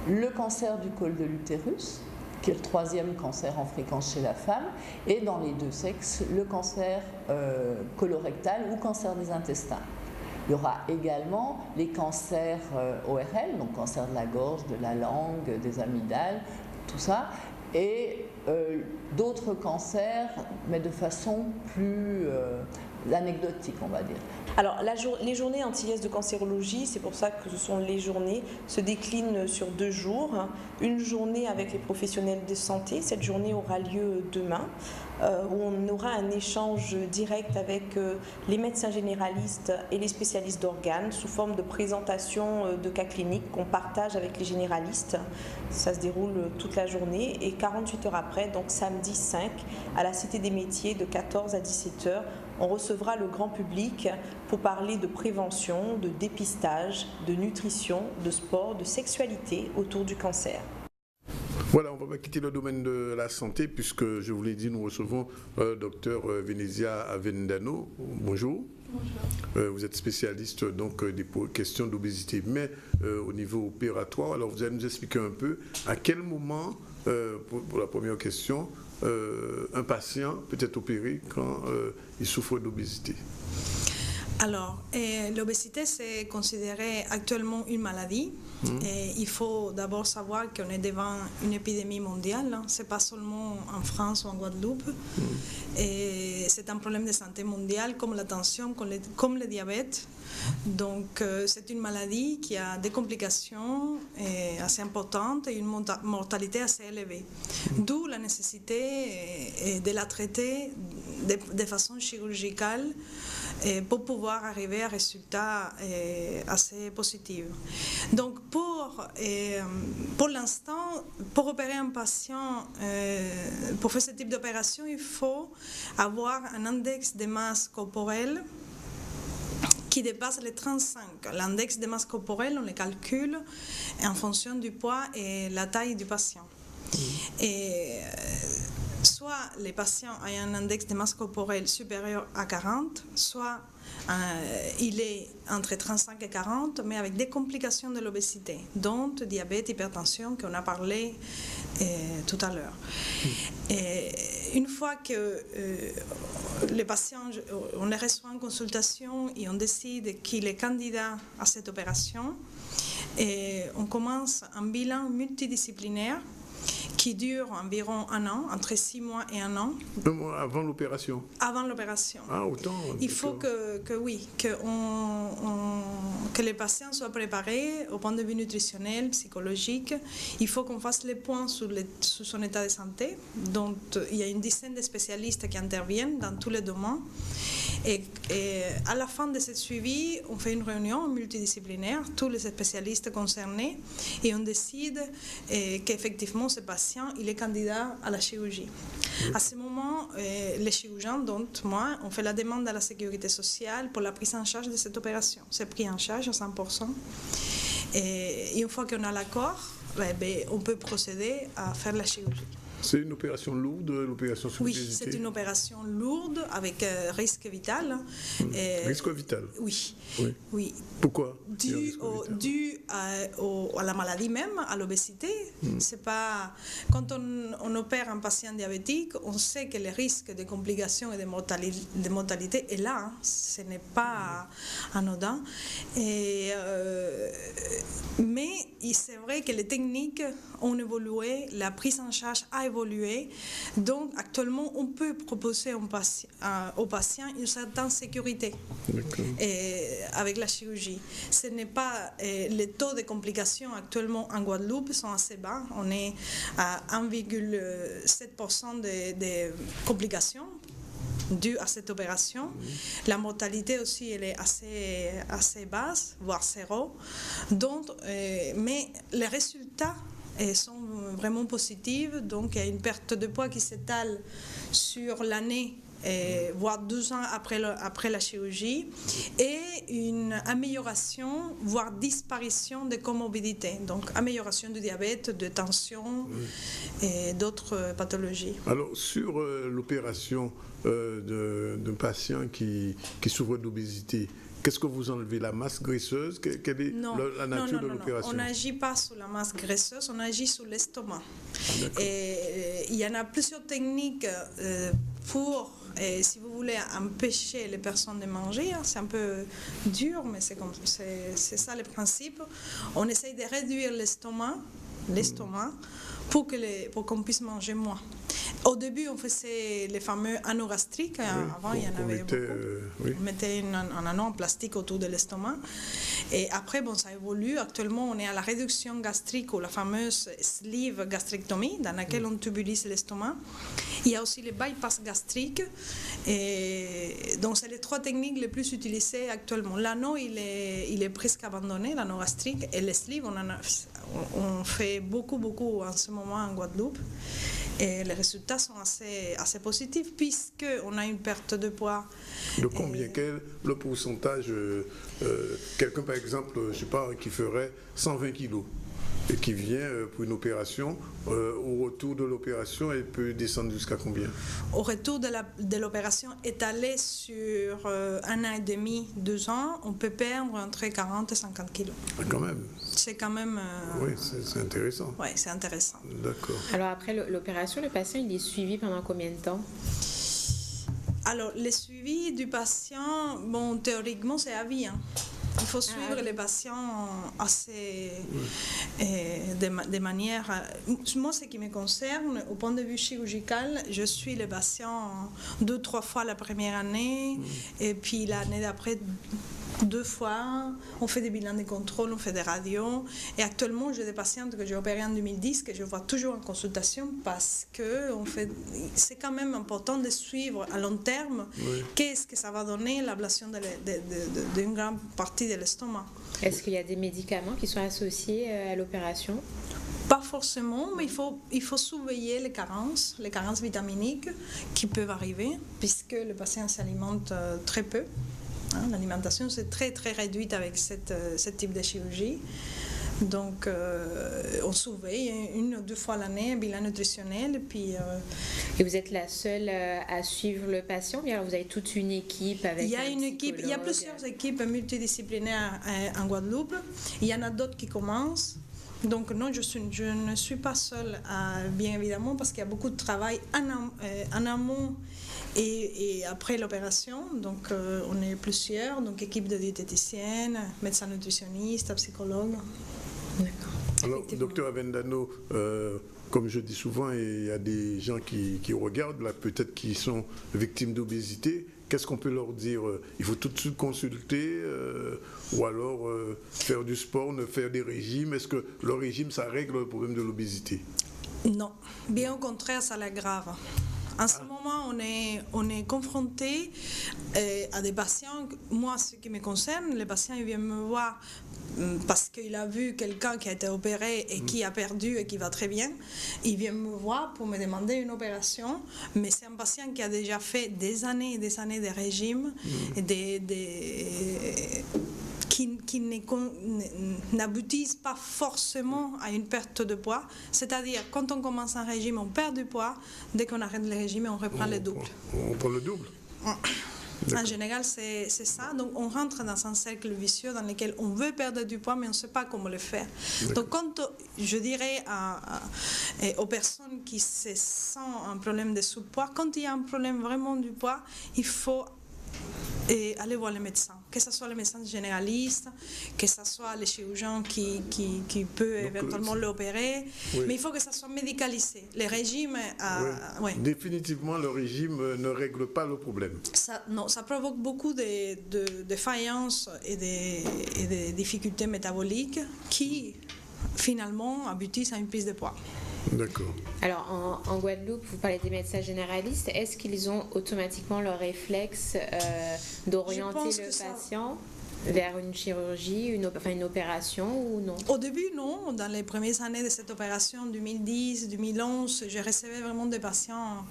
le cancer du col de l'utérus, qui est le 3e cancer en fréquence chez la femme, et dans les 2 sexes, le cancer colorectal ou cancer des intestins. Il y aura également les cancers ORL, donc cancer de la gorge, de la langue, des amygdales, tout ça, et d'autres cancers, mais de façon plus anecdotique, on va dire. Alors, les journées antillaises de cancérologie, c'est pour ça que ce sont les journées, se déclinent sur 2 jours. Une journée avec les professionnels de santé, cette journée aura lieu demain, où on aura un échange direct avec les médecins généralistes et les spécialistes d'organes sous forme de présentation de cas cliniques qu'on partage avec les généralistes. Ça se déroule toute la journée et 48 heures après, donc samedi 5, à la Cité des Métiers de 14 à 17 heures, on recevra le grand public pour parler de prévention, de dépistage, de nutrition, de sport, de sexualité autour du cancer. Voilà, on va quitter le domaine de la santé puisque, je vous l'ai dit, nous recevons Dr Venezia Avendano. Bonjour. Bonjour. Vous êtes spécialiste donc des questions d'obésité, mais au niveau opératoire. Alors vous allez nous expliquer un peu à quel moment, pour la première question, un patient peut être opéré quand il souffre d'obésité. Alors, l'obésité, c'est considéré actuellement une maladie. Et il faut d'abord savoir qu'on est devant une épidémie mondiale. Ce n'est pas seulement en France ou en Guadeloupe. Et c'est un problème de santé mondiale comme la tension, comme le diabète. Donc, c'est une maladie qui a des complications assez importantes et une mortalité assez élevée. D'où la nécessité de la traiter de façon chirurgicale pour pouvoir arriver à un résultat assez positif. Donc, pour l'instant, pour opérer un patient, pour faire ce type d'opération, il faut avoir un index de masse corporelle qui dépasse les 35. L'index de masse corporelle, on le calcule en fonction du poids et la taille du patient. Et soit les patients ont un index de masse corporelle supérieur à 40, soit il est entre 35 et 40, mais avec des complications de l'obésité, dont diabète, hypertension, qu'on a parlé tout à l'heure. Une fois que les patients, on les reçoit en consultation et on décide qu'il est candidat à cette opération, et on commence un bilan multidisciplinaire qui dure environ 1 an, entre 6 mois et 1 an. Avant l'opération? Avant l'opération. Ah, autant. Il faut que les patients soient préparés au point de vue nutritionnel, psychologique. Il faut qu'on fasse les points sur son état de santé. Donc, il y a une dizaine de spécialistes qui interviennent dans tous les domaines. Et à la fin de ce suivi, on fait une réunion multidisciplinaire, tous les spécialistes concernés, et on décide qu'effectivement, ce patient, il est candidat à la chirurgie. À ce moment, les chirurgiens, dont moi, on fait la demande à la sécurité sociale pour la prise en charge de cette opération. C'est pris en charge à 100%. Et une fois qu'on a l'accord, on peut procéder à faire la chirurgie. C'est une opération lourde, l'opération sur l'obésité? Oui, c'est une opération lourde avec risque vital. Risque vital? Oui. Oui. Pourquoi? Dû à la maladie même, à l'obésité. C'est pas... Quand on opère un patient diabétique, on sait que le risque de complications et de mortalité est là. Hein. Ce n'est pas anodin. Mais c'est vrai que les techniques ont évolué, la prise en charge a évolué. Donc, actuellement, on peut proposer aux patients une certaine sécurité avec la chirurgie. Ce n'est pas les taux de complications actuellement en Guadeloupe sont assez bas. On est à 1,7% de complications dû à cette opération. La mortalité aussi, elle est assez basse, voire 0. Donc, mais les résultats sont vraiment positifs. Donc, il y a une perte de poids qui s'étale sur l'année, voire 12 ans après la chirurgie, et une amélioration, voire disparition des comorbidités. Donc, amélioration du diabète, de tension et d'autres pathologies. Alors, sur l'opération d'un patient qui souffre d'obésité, qu'est-ce que vous enlevez? La masse graisseuse? Quelle est la nature de l'opération? On n'agit pas sur la masse graisseuse, on agit sur l'estomac. Et il y en a plusieurs techniques pour, si vous voulez, empêcher les personnes de manger. C'est un peu dur, mais c'est ça le principe. On essaye de réduire l'estomac pour qu'on puisse manger moins. Au début, on faisait les fameux anneaux gastriques. Avant, il y en avait beaucoup. On mettait un anneau en plastique autour de l'estomac. Et après, ça évolue. Actuellement, on est à la réduction gastrique ou la fameuse sleeve gastrectomie, dans laquelle on tubulise l'estomac. Il y a aussi le bypass gastrique. Et donc, c'est les 3 techniques les plus utilisées actuellement. L'anneau, il est presque abandonné, l'anneau gastrique. Et le sleeve, on fait beaucoup en ce moment en Guadeloupe. Et les résultats sont assez positifs puisqu'on a une perte de poids. De combien? Quel est le pourcentage? Quelqu'un, par exemple, je sais pas, qui ferait 120 kilos et qui vient pour une opération, au retour de l'opération, elle peut descendre jusqu'à combien? Au retour de l'opération étalée sur 1 an et demi, 2 ans, on peut perdre entre 40 et 50 kilos. Ah, quand même. C'est quand même... Oui, c'est intéressant. Oui, c'est intéressant. D'accord. Alors après l'opération, le patient, il est suivi pendant combien de temps? Alors, le suivi du patient, théoriquement, c'est à vie. Il faut suivre les patients assez de manière... Moi, ce qui me concerne, au point de vue chirurgical, je suis les patients 2-3 fois la première année, et puis l'année d'après 2 fois. On fait des bilans de contrôle, on fait des radios. Et actuellement, j'ai des patientes que j'ai opérées en 2010 que je vois toujours en consultation parce que c'est quand même important de suivre à long terme qu'est-ce que ça va donner l'ablation d'une grande partie de l'estomac. Est-ce qu'il y a des médicaments qui sont associés à l'opération? Pas forcément, mais il faut surveiller les carences vitaminiques qui peuvent arriver puisque le patient s'alimente très peu. L'alimentation, c'est très réduite avec ce type de chirurgie. Donc, on surveille 1 ou 2 fois l'année un bilan nutritionnel. Et vous êtes la seule à suivre le patient? Bien, alors vous avez toute une équipe avec il y a plusieurs équipes multidisciplinaires en Guadeloupe. Il y en a d'autres qui commencent. Donc non, je ne suis pas seule, bien évidemment, parce qu'il y a beaucoup de travail en amont et après l'opération. Donc on est plusieurs, donc équipe de diététiciennes, médecins nutritionnistes, psychologues. D'accord. Alors, docteur Avendano, comme je dis souvent, il y a des gens qui regardent, là, peut-être qui sont victimes d'obésité. Qu'est-ce qu'on peut leur dire? Il faut tout de suite consulter ou alors faire du sport, faire des régimes. Est-ce que le régime, ça règle le problème de l'obésité? Non, bien au contraire, ça l'aggrave. En ce moment, on est confronté à des patients. Moi, ce qui me concerne, les patients ils viennent me voir parce qu'il a vu quelqu'un qui a été opéré et qui a perdu et qui va très bien. Il vient me voir pour me demander une opération, mais c'est un patient qui a déjà fait des années et des années de régime, qui n'aboutissent pas forcément à une perte de poids. C'est-à-dire, quand on commence un régime, on perd du poids. Dès qu'on arrête le régime, on reprend le double. On prend le double? En général, c'est ça. Donc, on rentre dans un cercle vicieux dans lequel on veut perdre du poids, mais on ne sait pas comment le faire. Donc, quand je dirais aux personnes qui se sentent un problème de sous-poids, quand il y a un problème vraiment du poids, il faut aller voir les médecins, que ce soit les médecins généralistes, que ce soit les chirurgiens qui peuvent éventuellement l'opérer, mais il faut que ça soit médicalisé. Les régimes... Définitivement, le régime ne règle pas le problème. Ça provoque beaucoup de défaillances et de difficultés métaboliques qui, finalement, aboutissent à une prise de poids. D'accord. Alors, en Guadeloupe, vous parlez des médecins généralistes. Est-ce qu'ils ont automatiquement le réflexe d'orienter le patient vers une chirurgie, une opération ou non? Au début, non. Dans les premières années de cette opération, 2010, 2011, je recevais vraiment des patients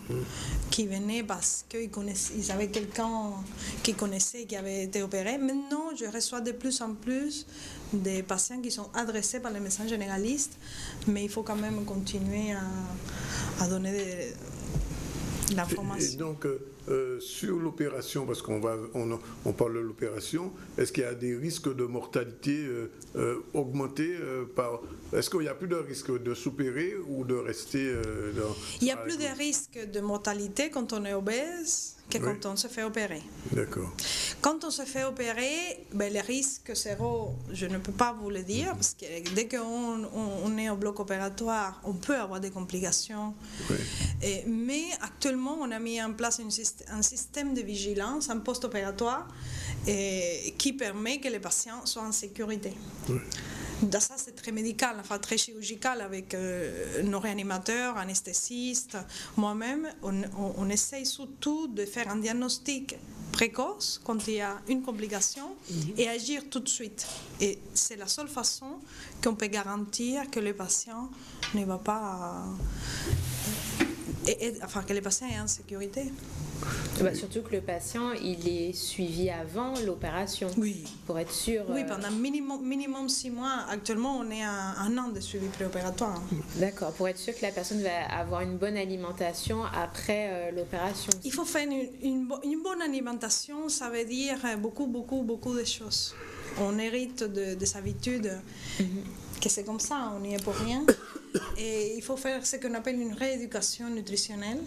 qui venaient parce qu'ils avaient quelqu'un qu'ils connaissaient qui avait été opéré. Maintenant, je reçois de plus en plus des patients qui sont adressés par les médecins généralistes, mais il faut quand même continuer à donner de l'information. Et donc, sur l'opération, parce qu'on parle de l'opération, est-ce qu'il y a des risques de mortalité augmentés est-ce qu'il n'y a plus de risque de s'opérer ou de rester Il n'y a plus de risque de mortalité quand on est obèse que quand on se fait opérer. D'accord. Quand on se fait opérer, les risques zéro, je ne peux pas vous le dire, parce que dès qu'on est au bloc opératoire, on peut avoir des complications. Mais actuellement, on a mis en place un système de vigilance, un post-opératoire, qui permet que les patients soient en sécurité. Oui. Ça, c'est très médical, enfin très chirurgical avec nos réanimateurs, anesthésistes. Moi-même, on essaye surtout de faire un diagnostic précoce quand il y a une complication et agir tout de suite. Et c'est la seule façon qu'on peut garantir que le patient ne va pas... enfin, que le patient est en sécurité. Bah, surtout que le patient, il est suivi avant l'opération. Oui. Pour être sûr. Oui, pendant minimum 6 mois. Actuellement, on est à 1 an de suivi préopératoire. D'accord, pour être sûr que la personne va avoir une bonne alimentation après l'opération. Il faut faire une bonne alimentation, ça veut dire beaucoup de choses. On hérite des habitudes, que c'est comme ça, on n'y est pour rien. Et il faut faire ce qu'on appelle une rééducation nutritionnelle.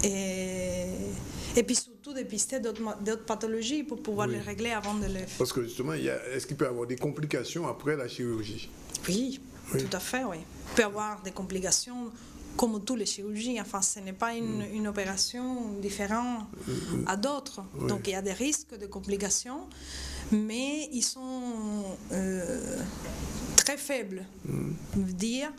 Et puis surtout dépister d'autres pathologies pour pouvoir les régler avant de les faire. Parce que justement, est-ce qu'il peut y avoir des complications après la chirurgie? Oui, tout à fait, oui. Il peut y avoir des complications comme toutes les chirurgies. Enfin, ce n'est pas une opération différente à d'autres. Oui. Donc il y a des risques de complications, mais ils sont très faibles. Dire.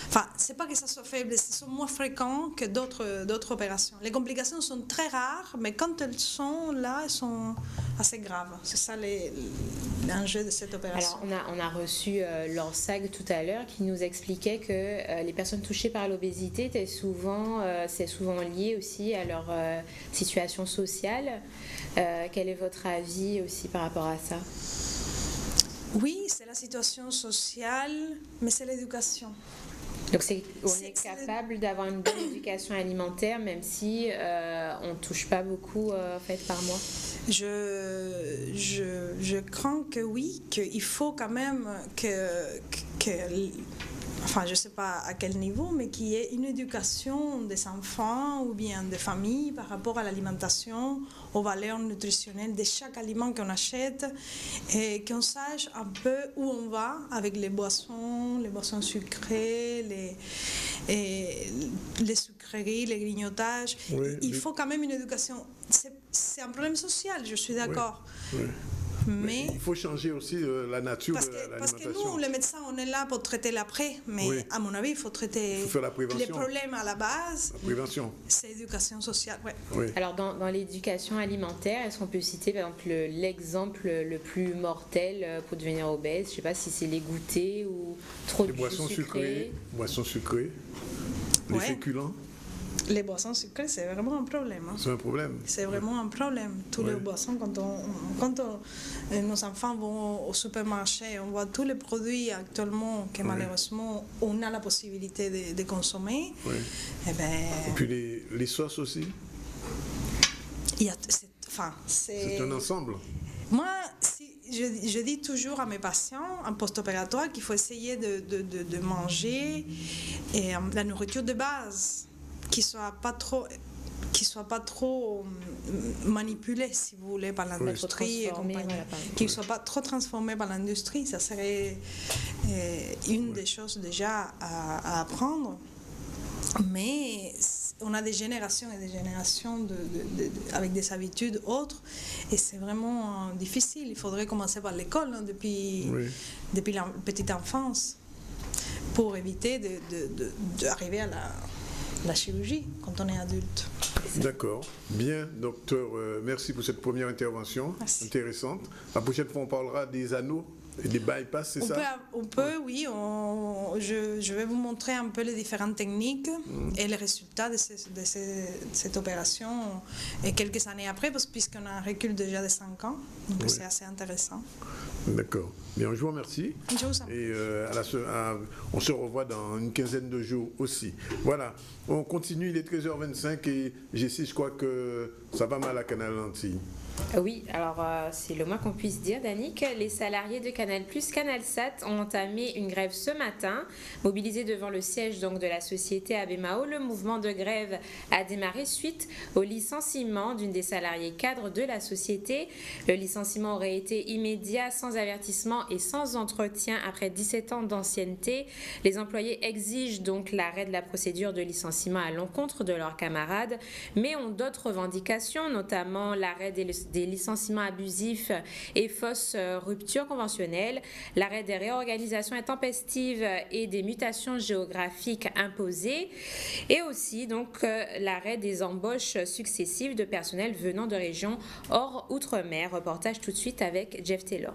Enfin, c'est pas que ça soit faible, ils sont moins fréquents que d'autres opérations. Les complications sont très rares, mais quand elles sont là, elles sont assez graves. C'est ça l'enjeu de cette opération. Alors, on a reçu l'ORSAG tout à l'heure qui nous expliquait que les personnes touchées par l'obésité c'est souvent lié aussi à leur situation sociale. Quel est votre avis aussi par rapport à ça? Oui, c'est la situation sociale, mais c'est l'éducation. Donc on est capable d'avoir une bonne éducation alimentaire même si on ne touche pas beaucoup par mois. Je crains que oui, qu'il faut quand même enfin je ne sais pas à quel niveau, mais qu'il y ait une éducation des enfants ou bien des familles par rapport à l'alimentation, aux valeurs nutritionnelles de chaque aliment qu'on achète et qu'on sache un peu où on va avec les boissons sucrées, les sucreries, les grignotages. Oui, il faut quand même une éducation. C'est un problème social, je suis d'accord. Oui, oui. Mais il faut changer aussi la nature de l'alimentation. Parce que nous, les médecins, on est là pour traiter l'après, mais à mon avis, il faut traiter les problèmes à la base. La prévention. C'est l'éducation sociale, oui. Alors, dans l'éducation alimentaire, est-ce qu'on peut citer, par exemple, l'exemple le plus mortel pour devenir obèse? Je ne sais pas si c'est les goûters ou trop de boissons sucrées. Boissons sucrées, les féculents. Les boissons sucrées, c'est vraiment un problème. C'est un problème. C'est vraiment un problème. Toutes les boissons, quand nos enfants vont au supermarché, on voit tous les produits actuellement que malheureusement on a la possibilité de consommer. Oui. Et puis les sauces aussi. C'est un ensemble. Moi, je dis toujours à mes patients en post-opératoire qu'il faut essayer de manger la nourriture de base. Qui soit pas trop manipulé, si vous voulez, par l'industrie et compagnie. Qu'il ne soit pas trop transformé par l'industrie. Ça serait une des choses déjà à apprendre. Mais on a des générations et des générations avec des habitudes autres. Et c'est vraiment difficile. Il faudrait commencer par l'école depuis la petite enfance pour éviter d'arriver à la chirurgie quand on est adulte. D'accord. Bien, docteur, merci pour cette première intervention intéressante. La prochaine fois, on parlera des anneaux et des bypass, c'est ça? On peut, oui. Je vais vous montrer un peu les différentes techniques et les résultats de cette opération et quelques années après, puisqu'on a un recul déjà de 5 ans. Donc c'est assez intéressant. D'accord. Bien, je vous remercie. Je vous en prie. Et on se revoit dans une quinzaine de jours aussi. Voilà. On continue, il est 13h25 et Jessie, je crois que ça va mal à Canal Antilles. Oui, alors c'est le moins qu'on puisse dire, Danick. Les salariés de Canal+, CanalSat ont entamé une grève ce matin. Mobilisés devant le siège donc, de la société Abemao, le mouvement de grève a démarré suite au licenciement d'une des salariés cadres de la société. Le licenciement aurait été immédiat, sans sans avertissement et sans entretien après 17 ans d'ancienneté. Les employés exigent donc l'arrêt de la procédure de licenciement à l'encontre de leurs camarades, mais ont d'autres revendications, notamment l'arrêt des licenciements abusifs et fausses ruptures conventionnelles, l'arrêt des réorganisations intempestives et des mutations géographiques imposées, et aussi donc l'arrêt des embauches successives de personnel venant de régions hors outre-mer. Reportage tout de suite avec Jeff Taylor.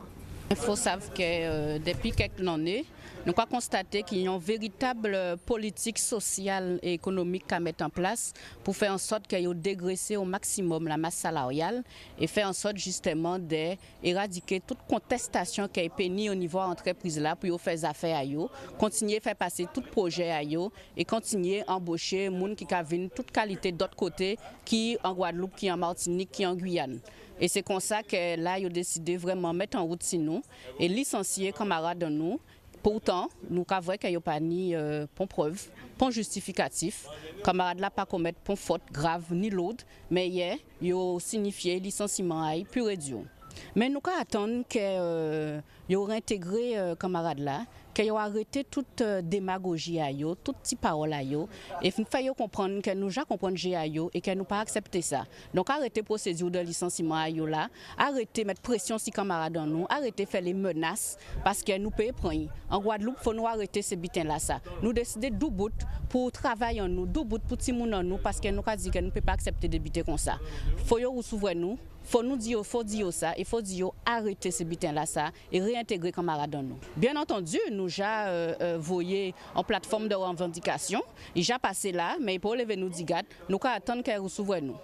Il faut savoir que depuis quelques années, nous avons constaté qu'il y a une véritable politique sociale et économique à mettre en place pour faire en sorte qu'il y ait dégraissé au maximum la masse salariale et faire en sorte justement d'éradiquer toute contestation qui est pénible au niveau de l'entreprise là pour faire affaires à eux, continuer à faire passer tout projet à eux et continuer à embaucher des gens qui viennent toute qualité d'autre côté, qui en Guadeloupe, qui en Martinique, qui en Guyane. Et c'est comme ça que là, ils ont décidé vraiment de mettre en route sur nous et licencier camarades de nous. Pourtant, nous avons qu'il n'y a pas ni preuve, pas justificatif. Camarades là pas commettre pas faute grave ni l'autre, mais ils ont signifié licenciement à pur et dur. Mais nous attendons qu'ils aient intégré camarades là, qu'ils aient arrêté toute démagogie à eux, toute petite parole à eux, et nous faisons comprendre que nous comprenons à eux et que nous pas accepter ça. Donc arrêtez la procédure de licenciement à eux là, arrêtez de mettre pression sur les camarades dans nous, arrêtez de faire les menaces parce que nous payons prendre. En Guadeloupe, il faut nous arrêter ces bitins là ça. Nous décider d'où bout pour travailler en nous, d'où bout pour tout le monde en nous parce que nous avons dit que nous ne pouvons pas accepter des bitins comme ça. Il faut nous s'ouvrir nous. Faut dire ça, il faut dire arrêter ces bitins là ça et réintégrer camarades dans nous. Bien entendu, nous avons voyé en plateforme de revendication, il a passé là, mais pour lever nous digat, nous attendons qu'elle s'ouvre nous.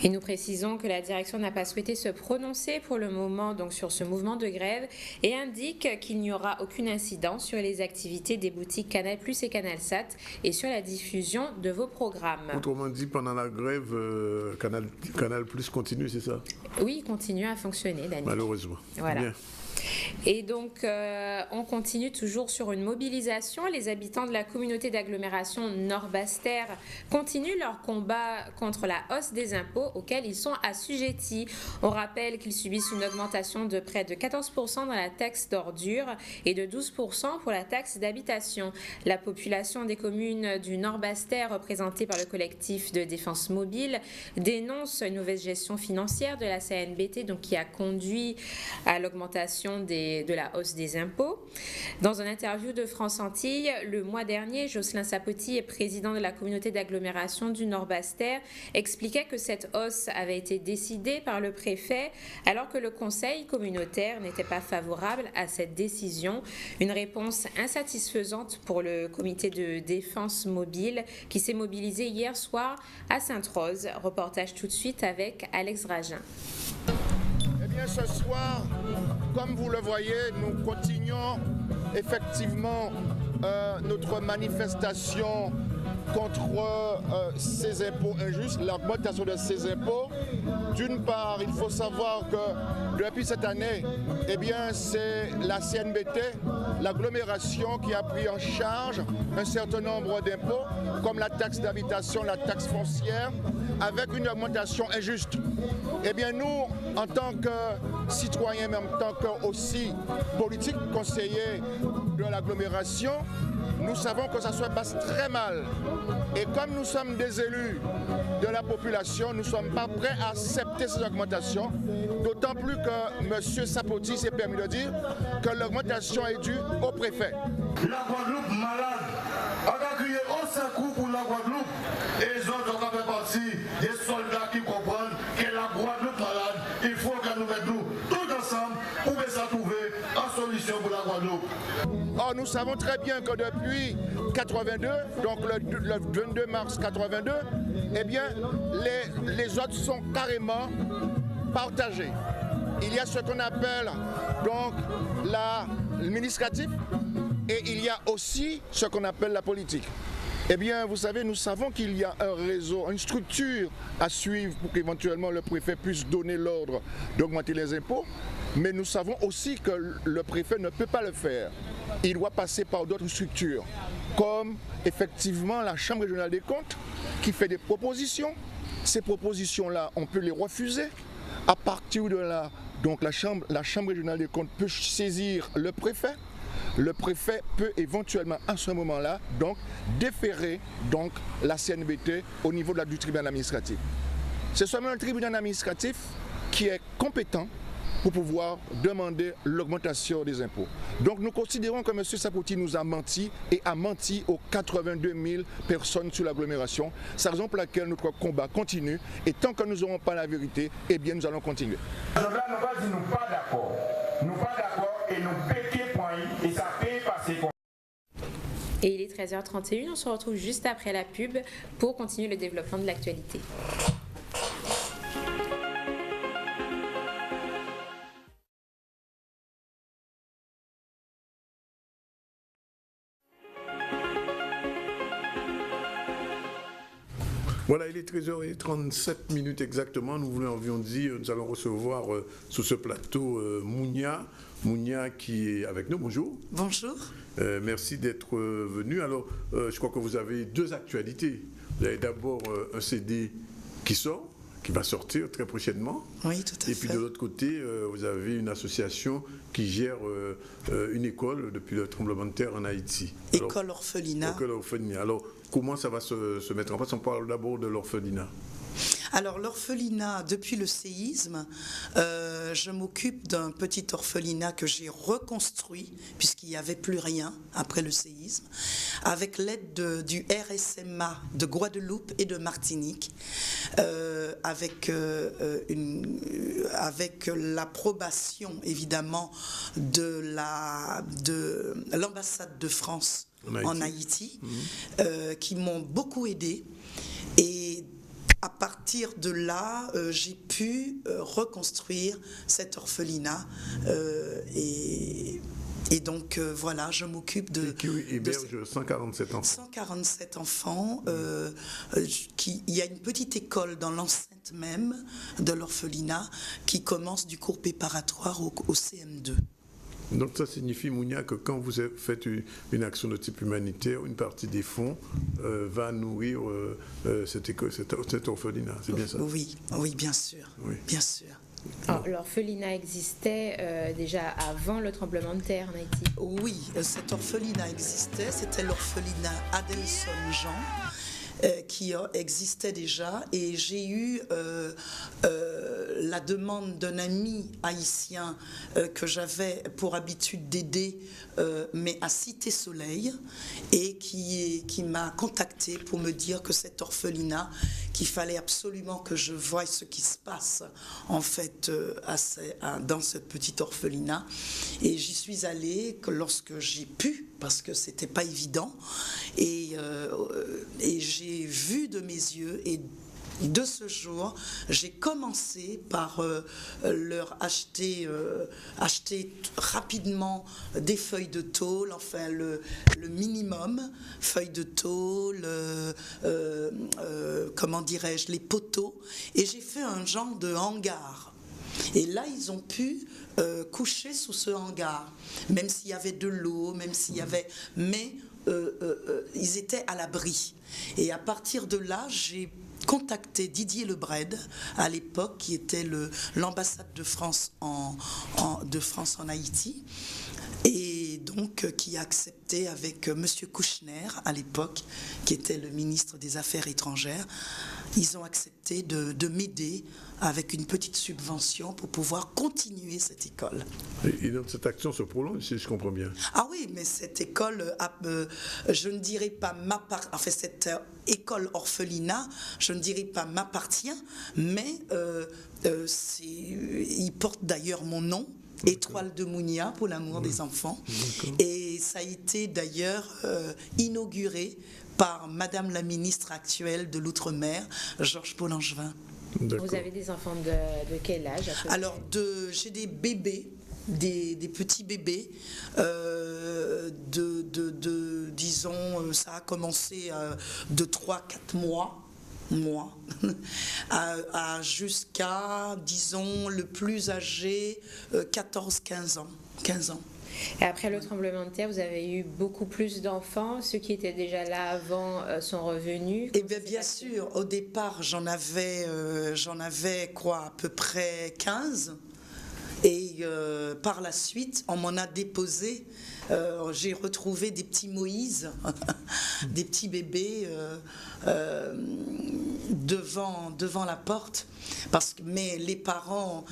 Et nous précisons que la direction n'a pas souhaité se prononcer pour le moment donc sur ce mouvement de grève et indique qu'il n'y aura aucune incidence sur les activités des boutiques Canal+ et Canalsat et sur la diffusion de vos programmes. Autrement dit, pendant la grève, Canal+ continue, c'est ça? Oui, il continue à fonctionner, Daniel. Malheureusement. Voilà. Bien. Et donc, on continue toujours sur une mobilisation. Les habitants de la communauté d'agglomération Nord-Basse-Terre continuent leur combat contre la hausse des impôts auxquels ils sont assujettis. On rappelle qu'ils subissent une augmentation de près de 14% dans la taxe d'ordures et de 12% pour la taxe d'habitation. La population des communes du Nord-Basse-Terre, représentée par le collectif de défense mobile, dénonce une mauvaise gestion financière de la CNBT, donc qui a conduit à l'augmentation de la hausse des impôts. Dans une interview de France Antilles, le mois dernier, Jocelyn Sapoti, président de la communauté d'agglomération du Nord-Basse-Terre, expliquait que cette hausse avait été décidée par le préfet alors que le conseil communautaire n'était pas favorable à cette décision. Une réponse insatisfaisante pour le comité de défense mobile qui s'est mobilisé hier soir à Sainte-Rose. Reportage tout de suite avec Alex Ragin. Eh bien, ce soir, comme vous le voyez, nous continuons effectivement notre manifestation contre ces impôts injustes, l'augmentation de ces impôts. D'une part, il faut savoir que depuis cette année, eh bien, c'est la CNBT, l'agglomération qui a pris en charge un certain nombre d'impôts, comme la taxe d'habitation, la taxe foncière, avec une augmentation injuste. Eh bien, nous, en tant que citoyens, mais en tant que aussi politiques, conseillers de l'agglomération, nous savons que ça se passe très mal. Et comme nous sommes des élus de la population, nous ne sommes pas prêts à accepter ces augmentations, d'autant plus que M. Sapoti s'est permis de dire que l'augmentation est due au préfet. La Guadeloupe malade, on a crié au secours pour la Guadeloupe et les autres ont fait partie des soldats qui comprennent que la Guadeloupe malade, il faut que nous mettions tous ensemble pour ça trouver une solution pour la Guadeloupe. Or, nous savons très bien que depuis 82, donc le 22 mars 82, eh bien, les autres sont carrément partagés. Il y a ce qu'on appelle donc l'administratif et il y a aussi ce qu'on appelle la politique. Eh bien, vous savez, nous savons qu'il y a un réseau, une structure à suivre pour qu'éventuellement le préfet puisse donner l'ordre d'augmenter les impôts. Mais nous savons aussi que le préfet ne peut pas le faire. Il doit passer par d'autres structures, comme effectivement la Chambre régionale des comptes, qui fait des propositions. Ces propositions-là, on peut les refuser. À partir de là, donc la chambre régionale des comptes peut saisir le préfet. Le préfet peut éventuellement à ce moment-là donc déférer donc la CNBT au niveau du tribunal administratif. C'est seulement le tribunal administratif qui est compétent pour pouvoir demander l'augmentation des impôts. Donc nous considérons que M. Sapoti nous a menti et a menti aux 82 000 personnes sur l'agglomération. C'est la raison pour laquelle notre combat continue et tant que nous n'aurons pas la vérité, eh bien nous allons continuer. Nous pas d'accord. Nous pas d'accord et nous péquons point et ça peut passer. Et il est 13h31, on se retrouve juste après la pub pour continuer le développement de l'actualité. Voilà, il est 13h37 exactement. Nous avions dit, nous allons recevoir sur ce plateau Mounia qui est avec nous. Bonjour. Bonjour. Merci d'être venu. Alors, je crois que vous avez deux actualités. Vous avez d'abord un CD qui sort, qui va sortir très prochainement. Oui, tout à fait. Et puis de l'autre côté, vous avez une association qui gère une école depuis le tremblement de terre en Haïti. École orphelinat. École orphelinat. Alors, comment ça va se mettre en place? On parle d'abord de l'orphelinat. Alors l'orphelinat, depuis le séisme, je m'occupe d'un petit orphelinat que j'ai reconstruit, puisqu'il n'y avait plus rien après le séisme, avec l'aide du RSMA de Guadeloupe et de Martinique, avec l'approbation évidemment de l'ambassade de France en Haïti, qui m'ont beaucoup aidé. Et à partir de là, j'ai pu reconstruire cet orphelinat et donc voilà, je m'occupe de... Qui héberge 147 enfants. 147 enfants. Il y a une petite école dans l'enceinte même de l'orphelinat qui commence du cours préparatoire au CM2. Donc ça signifie, Mounia, que quand vous faites une action de type humanitaire, une partie des fonds va nourrir cet orphelinat, c'est bien ça? Oui, bien sûr. Oui. Bien sûr. L'orphelinat existait déjà avant le tremblement de terre en Haïti? Oui, cet orphelinat existait, c'était l'orphelinat Adelson-Jean. Qui existait déjà, et j'ai eu la demande d'un ami haïtien que j'avais pour habitude d'aider, mais à Cité Soleil, et qui m'a contacté pour me dire que cet orphelinat, qu'il fallait absolument que je voie ce qui se passe en fait dans ce petit orphelinat, et j'y suis allée lorsque j'ai pu, parce que c'était pas évident, et j'ai vu de mes yeux, et de ce jour, j'ai commencé par leur acheter rapidement des feuilles de tôle, enfin le minimum, feuilles de tôle, comment dirais-je, les poteaux, et j'ai fait un genre de hangar. Et là, ils ont pu coucher sous ce hangar, même s'il y avait de l'eau, même s'il y avait... Mais ils étaient à l'abri. Et à partir de là, j'ai contacté Didier Lebred, à l'époque, qui était l'ambassade de France en Haïti, et donc qui a accepté avec M. Kouchner, à l'époque, qui était le ministre des Affaires étrangères. Ils ont accepté de m'aider avec une petite subvention pour pouvoir continuer cette école. Et donc cette action se prolonge, si je comprends bien. Ah oui, mais cette école, je ne dirais pas cette école orphelinat, je ne dirais pas m'appartient, mais il porte d'ailleurs mon nom. Étoile de Mounia pour l'amour des enfants. Et ça a été d'ailleurs inauguré par Madame la ministre actuelle de l'Outre-mer, Georges Paul-Angevin. Vous avez des enfants de quel âge? Alors, j'ai des bébés, des petits bébés, disons, ça a commencé de 3-4 mois, jusqu'à, disons, le plus âgé, 14-15 ans. Et après le tremblement de terre, vous avez eu beaucoup plus d'enfants. Ceux qui étaient déjà là avant sont revenus. Eh bien sûr, au départ, j'en avais quoi, à peu près 15. Et par la suite, on m'en a déposé. J'ai retrouvé des petits Moïse, des petits bébés devant la porte. Mais les parents...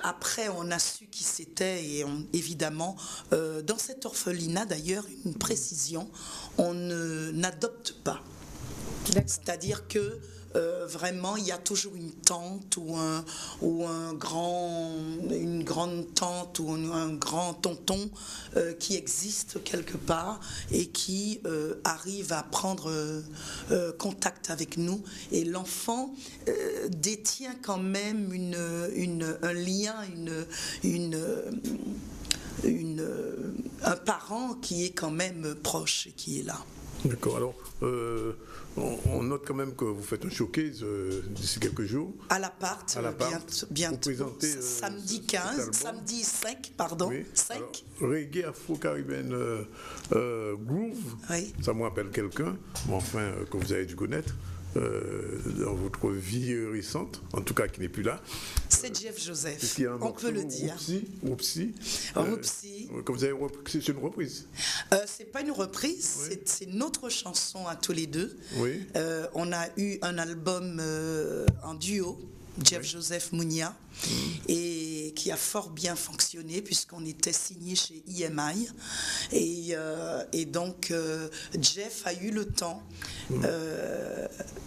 après, on a su qui c'était et évidemment, dans cet orphelinat d'ailleurs, une précision, on n'adopte pas. C'est-à-dire que vraiment, il y a toujours une tante ou une grande tante ou un grand tonton qui existe quelque part et qui arrive à prendre contact avec nous. Et l'enfant détient quand même un lien, un parent qui est quand même proche et qui est là. D'accord. Alors, on note quand même que vous faites un showcase d'ici quelques jours. À l'appart, bientôt. Vous présentez samedi 15, samedi 5, pardon. Oui. 5. Alors, Reggae Afro-Caribbean Groove, oui. Ça me rappelle quelqu'un, enfin, que vous avez dû connaître. Dans votre vie récente, en tout cas qui n'est plus là. C'est Jeff Joseph, on peut le dire. Roupsi. Comme vous avez repris, c'est une reprise. C'est pas une reprise, oui. C'est notre chanson à tous les deux. Oui. On a eu un album en duo, Jeff Joseph Mounia, et qui a fort bien fonctionné puisqu'on était signé chez EMI et donc Jeff a eu le temps,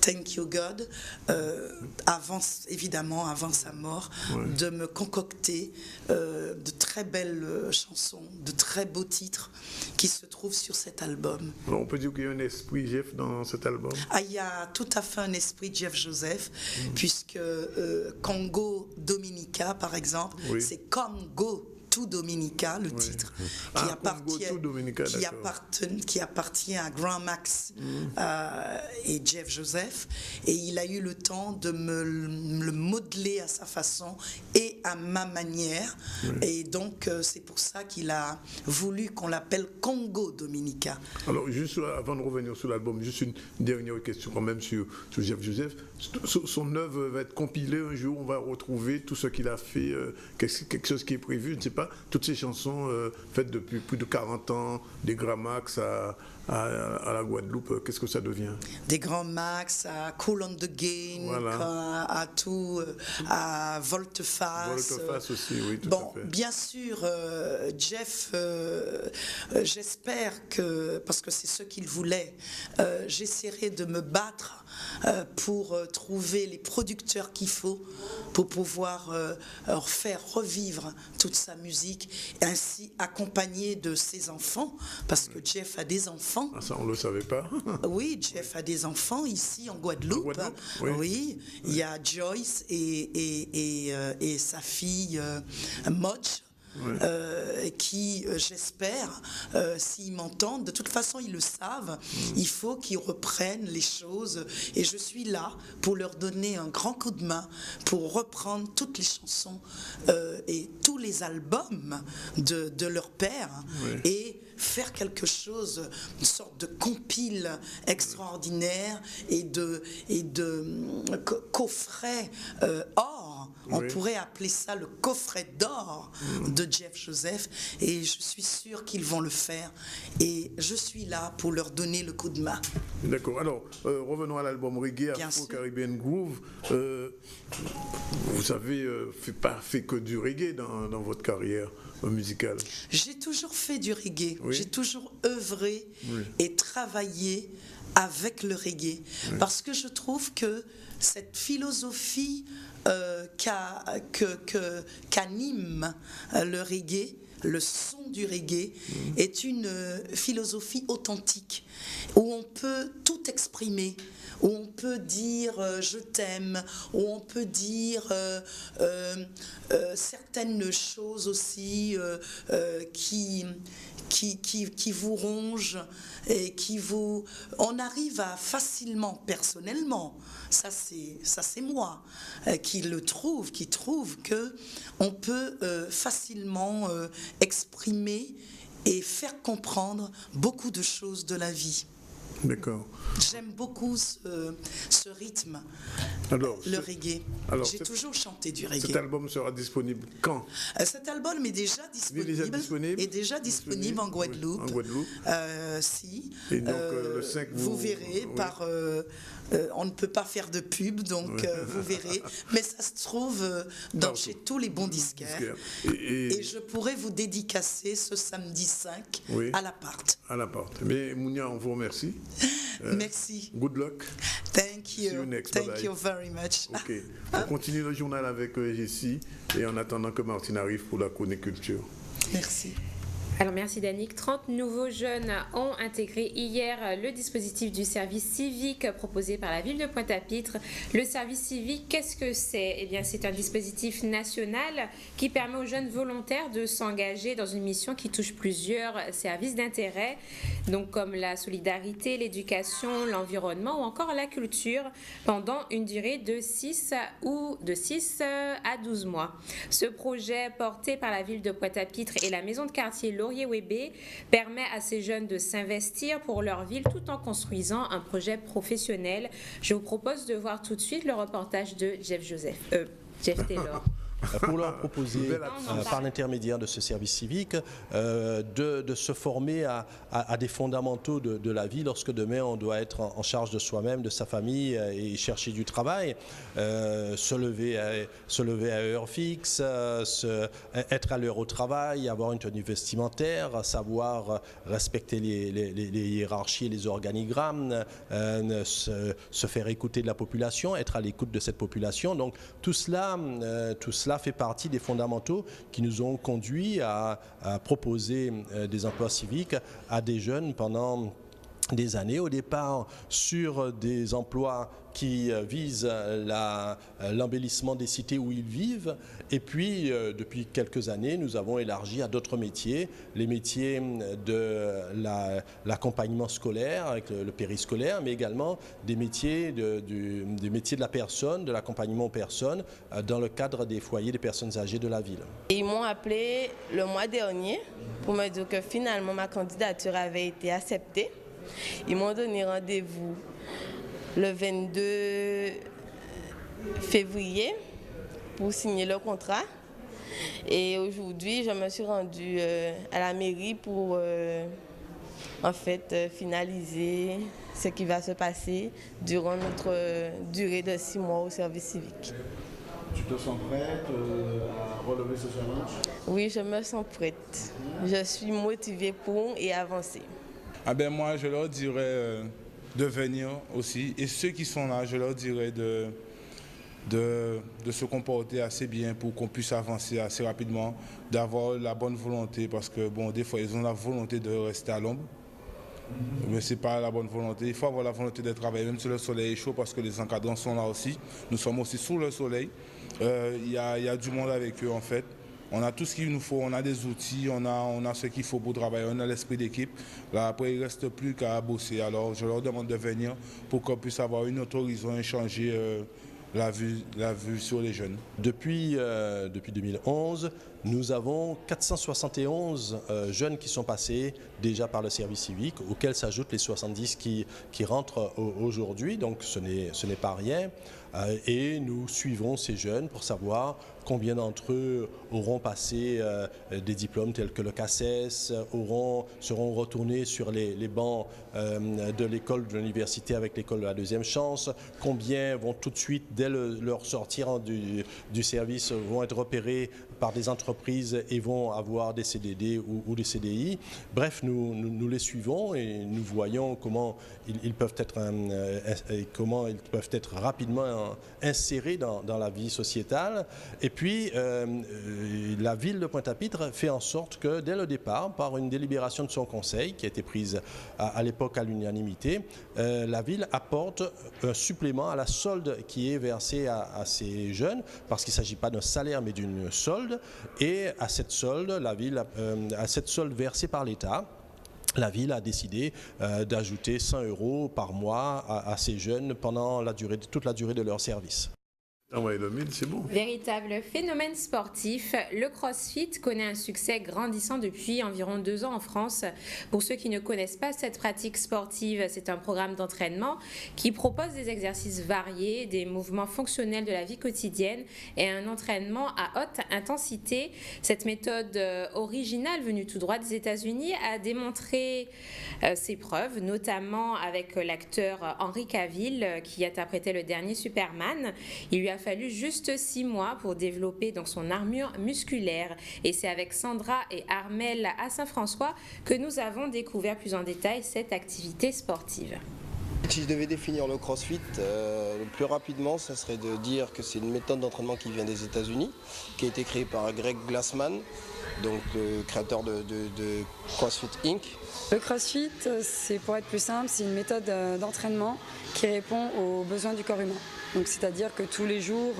thank you God, avant sa mort, de me concocter de très belles chansons, de très beaux titres qui se trouvent sur cet album. Alors on peut dire qu'il y a un esprit Jeff dans cet album? Il y a tout à fait un esprit Jeff Joseph, puisque Congo Dominica, par exemple, c'est Congo to Dominica, le titre, qui appartient à Grand Max et Jeff Joseph, et il a eu le temps de me le modeler à sa façon et à ma manière, et donc c'est pour ça qu'il a voulu qu'on l'appelle Congo Dominica. Alors juste avant de revenir sur l'album, juste une dernière question quand même sur Jeff Joseph. Son œuvre va être compilée un jour, on va retrouver tout ce qu'il a fait, quelque chose qui est prévu, je ne sais pas, toutes ces chansons faites depuis plus de 40 ans, des Grands Max à la Guadeloupe, qu'est-ce que ça devient? Des Grands Max à Cool on the Game, à tout, à Volte-Face. Volte-Face aussi, oui, tout à fait. Bien sûr, Jeff, j'espère que, parce que c'est ce qu'il voulait, j'essaierai de me battre pour trouver les producteurs qu'il faut pour pouvoir faire revivre toute sa musique, et ainsi accompagné de ses enfants, parce que Jeff a des enfants. Ah, ça on ne le savait pas. Oui, Jeff a des enfants ici en Guadeloupe. Oui, il y a Joyce et sa fille Modge. Qui, j'espère, s'ils m'entendent, de toute façon ils le savent, il faut qu'ils reprennent les choses, et je suis là pour leur donner un grand coup de main, pour reprendre toutes les chansons et tous les albums de leur père, et faire quelque chose, une sorte de compile extraordinaire et de coffret or. On pourrait appeler ça le coffret d'or de Jeff Joseph, et je suis sûre qu'ils vont le faire, et je suis là pour leur donner le coup de main. D'accord, alors revenons à l'album Reggae Afro-Caribbean Groove. Vous avez pas fait que du reggae dans votre carrière musicale. J'ai toujours fait du reggae, j'ai toujours œuvré et travaillé avec le reggae, parce que je trouve que cette philosophie qu'anime le reggae, le son du reggae, est une philosophie authentique, où on peut tout exprimer, où on peut dire je t'aime, où on peut dire certaines choses aussi qui vous rongent et qui vous... On arrive à facilement, personnellement, ça c'est moi qui trouve que on peut facilement exprimer et faire comprendre beaucoup de choses de la vie. D'accord. J'aime beaucoup ce rythme, alors, le reggae. J'ai toujours chanté du reggae. Cet album sera disponible quand? Cet album est déjà disponible en Guadeloupe. En Guadeloupe. Si. Et donc, le 5, vous verrez oui. par... on ne peut pas faire de pub, donc vous verrez. Mais ça se trouve chez tous les bons disquaires. Et je pourrais vous dédicacer ce samedi 5 à l'appart. À l'appart. Mais Mounia, on vous remercie. Merci. Good luck. Thank you. See you next. Thank you very much. Ok. On continue le journal avec Jessie et en attendant que Martine arrive pour la chronique culture. Merci. Alors merci Danick. 30 nouveaux jeunes ont intégré hier le dispositif du service civique proposé par la ville de Pointe-à-Pitre. Le service civique, qu'est-ce que c'est? Eh bien, c'est un dispositif national qui permet aux jeunes volontaires de s'engager dans une mission qui touche plusieurs services d'intérêt, donc comme la solidarité, l'éducation, l'environnement ou encore la culture, pendant une durée de 6 à 12 mois. Ce projet porté par la ville de Pointe-à-Pitre et la maison de quartier Laurier-Wébé permet à ces jeunes de s'investir pour leur ville tout en construisant un projet professionnel. Je vous propose de voir tout de suite le reportage de Jeff Taylor. Pour leur proposer, par l'intermédiaire de ce service civique, de se former à des fondamentaux de la vie lorsque demain on doit être en charge de soi-même, de sa famille et chercher du travail, se lever à heure fixe, être à l'heure au travail, avoir une tenue vestimentaire, savoir respecter les hiérarchies et les organigrammes, se faire écouter de la population, être à l'écoute de cette population. Donc tout cela fait partie des fondamentaux qui nous ont conduits à proposer des emplois civiques à des jeunes pendant des années, au départ sur des emplois qui visent l'embellissement des cités où ils vivent. Et puis, depuis quelques années, nous avons élargi à d'autres métiers, les métiers de l'accompagnement scolaire, avec le périscolaire, mais également des métiers des métiers de la personne, de l'accompagnement aux personnes, dans le cadre des foyers des personnes âgées de la ville. Ils m'ont appelé le mois dernier pour me dire que finalement ma candidature avait été acceptée. Ils m'ont donné rendez-vous le 22 février pour signer le contrat. Et aujourd'hui, je me suis rendue à la mairie pour finaliser ce qui va se passer durant notre durée de 6 mois au service civique. Tu te sens prête à relever ce challenge? Oui, je me sens prête. Je suis motivée pour et avancer. Moi, je leur dirais de venir aussi. Et ceux qui sont là, je leur dirais de se comporter assez bien pour qu'on puisse avancer assez rapidement, d'avoir la bonne volonté, parce que des fois, ils ont la volonté de rester à l'ombre. Mais ce n'est pas la bonne volonté. Il faut avoir la volonté de travailler, même si le soleil est chaud, parce que les encadrants sont là aussi. Nous sommes aussi sous le soleil. Il y a du monde avec eux, en fait. On a tout ce qu'il nous faut, on a des outils, on a ce qu'il faut pour travailler, on a l'esprit d'équipe. Là, après, il ne reste plus qu'à bosser. Alors, je leur demande de venir pour qu'on puisse avoir une autre horizon et changer la vue sur les jeunes. Depuis 2011, nous avons 471 jeunes qui sont passés déjà par le service civique, auxquels s'ajoutent les 70 qui rentrent aujourd'hui, donc ce n'est pas rien. Et nous suivons ces jeunes pour savoir combien d'entre eux auront passé des diplômes tels que le CACES, seront retournés sur les bancs de l'école de l'université avec l'école de la deuxième chance, combien vont tout de suite, dès leur sortir du service, vont être repérés par des entreprises et vont avoir des CDD ou des CDI. Bref, nous les suivons et nous voyons comment ils peuvent être rapidement insérés dans la vie sociétale. Et puis, la ville de Pointe-à-Pitre fait en sorte que, dès le départ, par une délibération de son conseil, qui a été prise à l'époque à l'unanimité, la ville apporte un supplément à la solde qui est versée à ces jeunes, parce qu'il ne s'agit pas d'un salaire, mais d'une solde. Et à cette solde, à cette solde versée par l'État, la ville a décidé d'ajouter 100 € par mois à ces jeunes pendant toute la durée de leur service. Ah ouais, le 1000, c'est bon. Véritable phénomène sportif, le CrossFit connaît un succès grandissant depuis environ 2 ans en France. Pour ceux qui ne connaissent pas cette pratique sportive, c'est un programme d'entraînement qui propose des exercices variés, des mouvements fonctionnels de la vie quotidienne et un entraînement à haute intensité. Cette méthode originale venue tout droit des États-Unis a démontré ses preuves, notamment avec l'acteur Henry Cavill qui interprétait le dernier Superman. Il lui a fallu juste 6 mois pour développer donc son armure musculaire. Et c'est avec Sandra et Armel à Saint-François que nous avons découvert plus en détail cette activité sportive. Si je devais définir le CrossFit, le plus rapidement, ça serait de dire que c'est une méthode d'entraînement qui vient des États-Unis, qui a été créée par Greg Glassman, donc le créateur de CrossFit Inc. Le CrossFit, c'est, pour être plus simple, c'est une méthode d'entraînement qui répond aux besoins du corps humain. Donc, c'est-à-dire que tous les jours,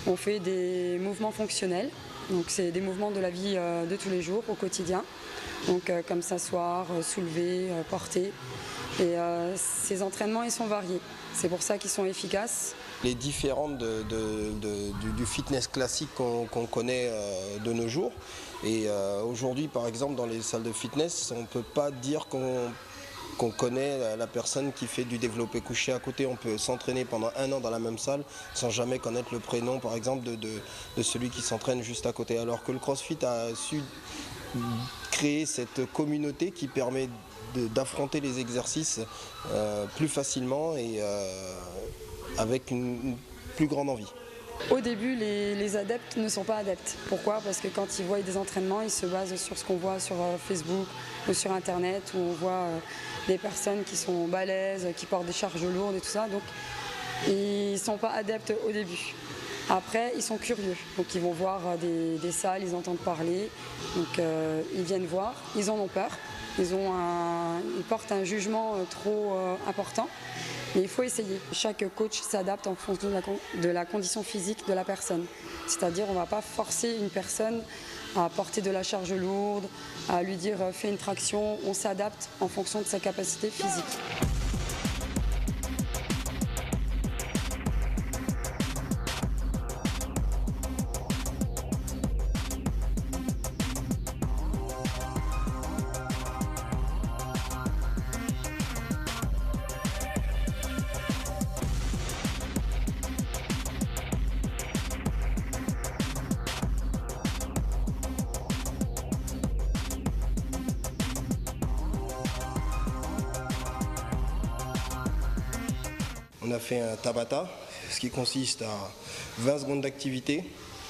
on fait des mouvements fonctionnels. Donc, c'est des mouvements de la vie de tous les jours, au quotidien. Donc, comme s'asseoir, soulever, porter. Et ces entraînements, ils sont variés. C'est pour ça qu'ils sont efficaces. Les différentes du fitness classique qu'on connaît de nos jours. Et aujourd'hui, par exemple, dans les salles de fitness, on ne peut pas dire qu'on connaît la personne qui fait du développé couché à côté. On peut s'entraîner pendant 1 an dans la même salle sans jamais connaître le prénom, par exemple, de celui qui s'entraîne juste à côté. Alors que le CrossFit a su créer cette communauté qui permet d'affronter les exercices plus facilement et avec une plus grande envie. Au début, les adeptes ne sont pas adeptes. Pourquoi ? Parce que quand ils voient des entraînements, ils se basent sur ce qu'on voit sur Facebook ou sur Internet, où on voit des personnes qui sont balèzes, qui portent des charges lourdes et tout ça. Donc, ils ne sont pas adeptes au début. Après, ils sont curieux. Donc, ils vont voir des salles, ils entendent parler. Donc, ils viennent voir. Ils en ont peur. Ils portent un jugement trop important. Mais il faut essayer. Chaque coach s'adapte en fonction de la condition physique de la personne. C'est-à-dire, on ne va pas forcer une personne à porter de la charge lourde, à lui dire fais une traction. On s'adapte en fonction de sa capacité physique. On a fait un Tabata, ce qui consiste à 20 secondes d'activité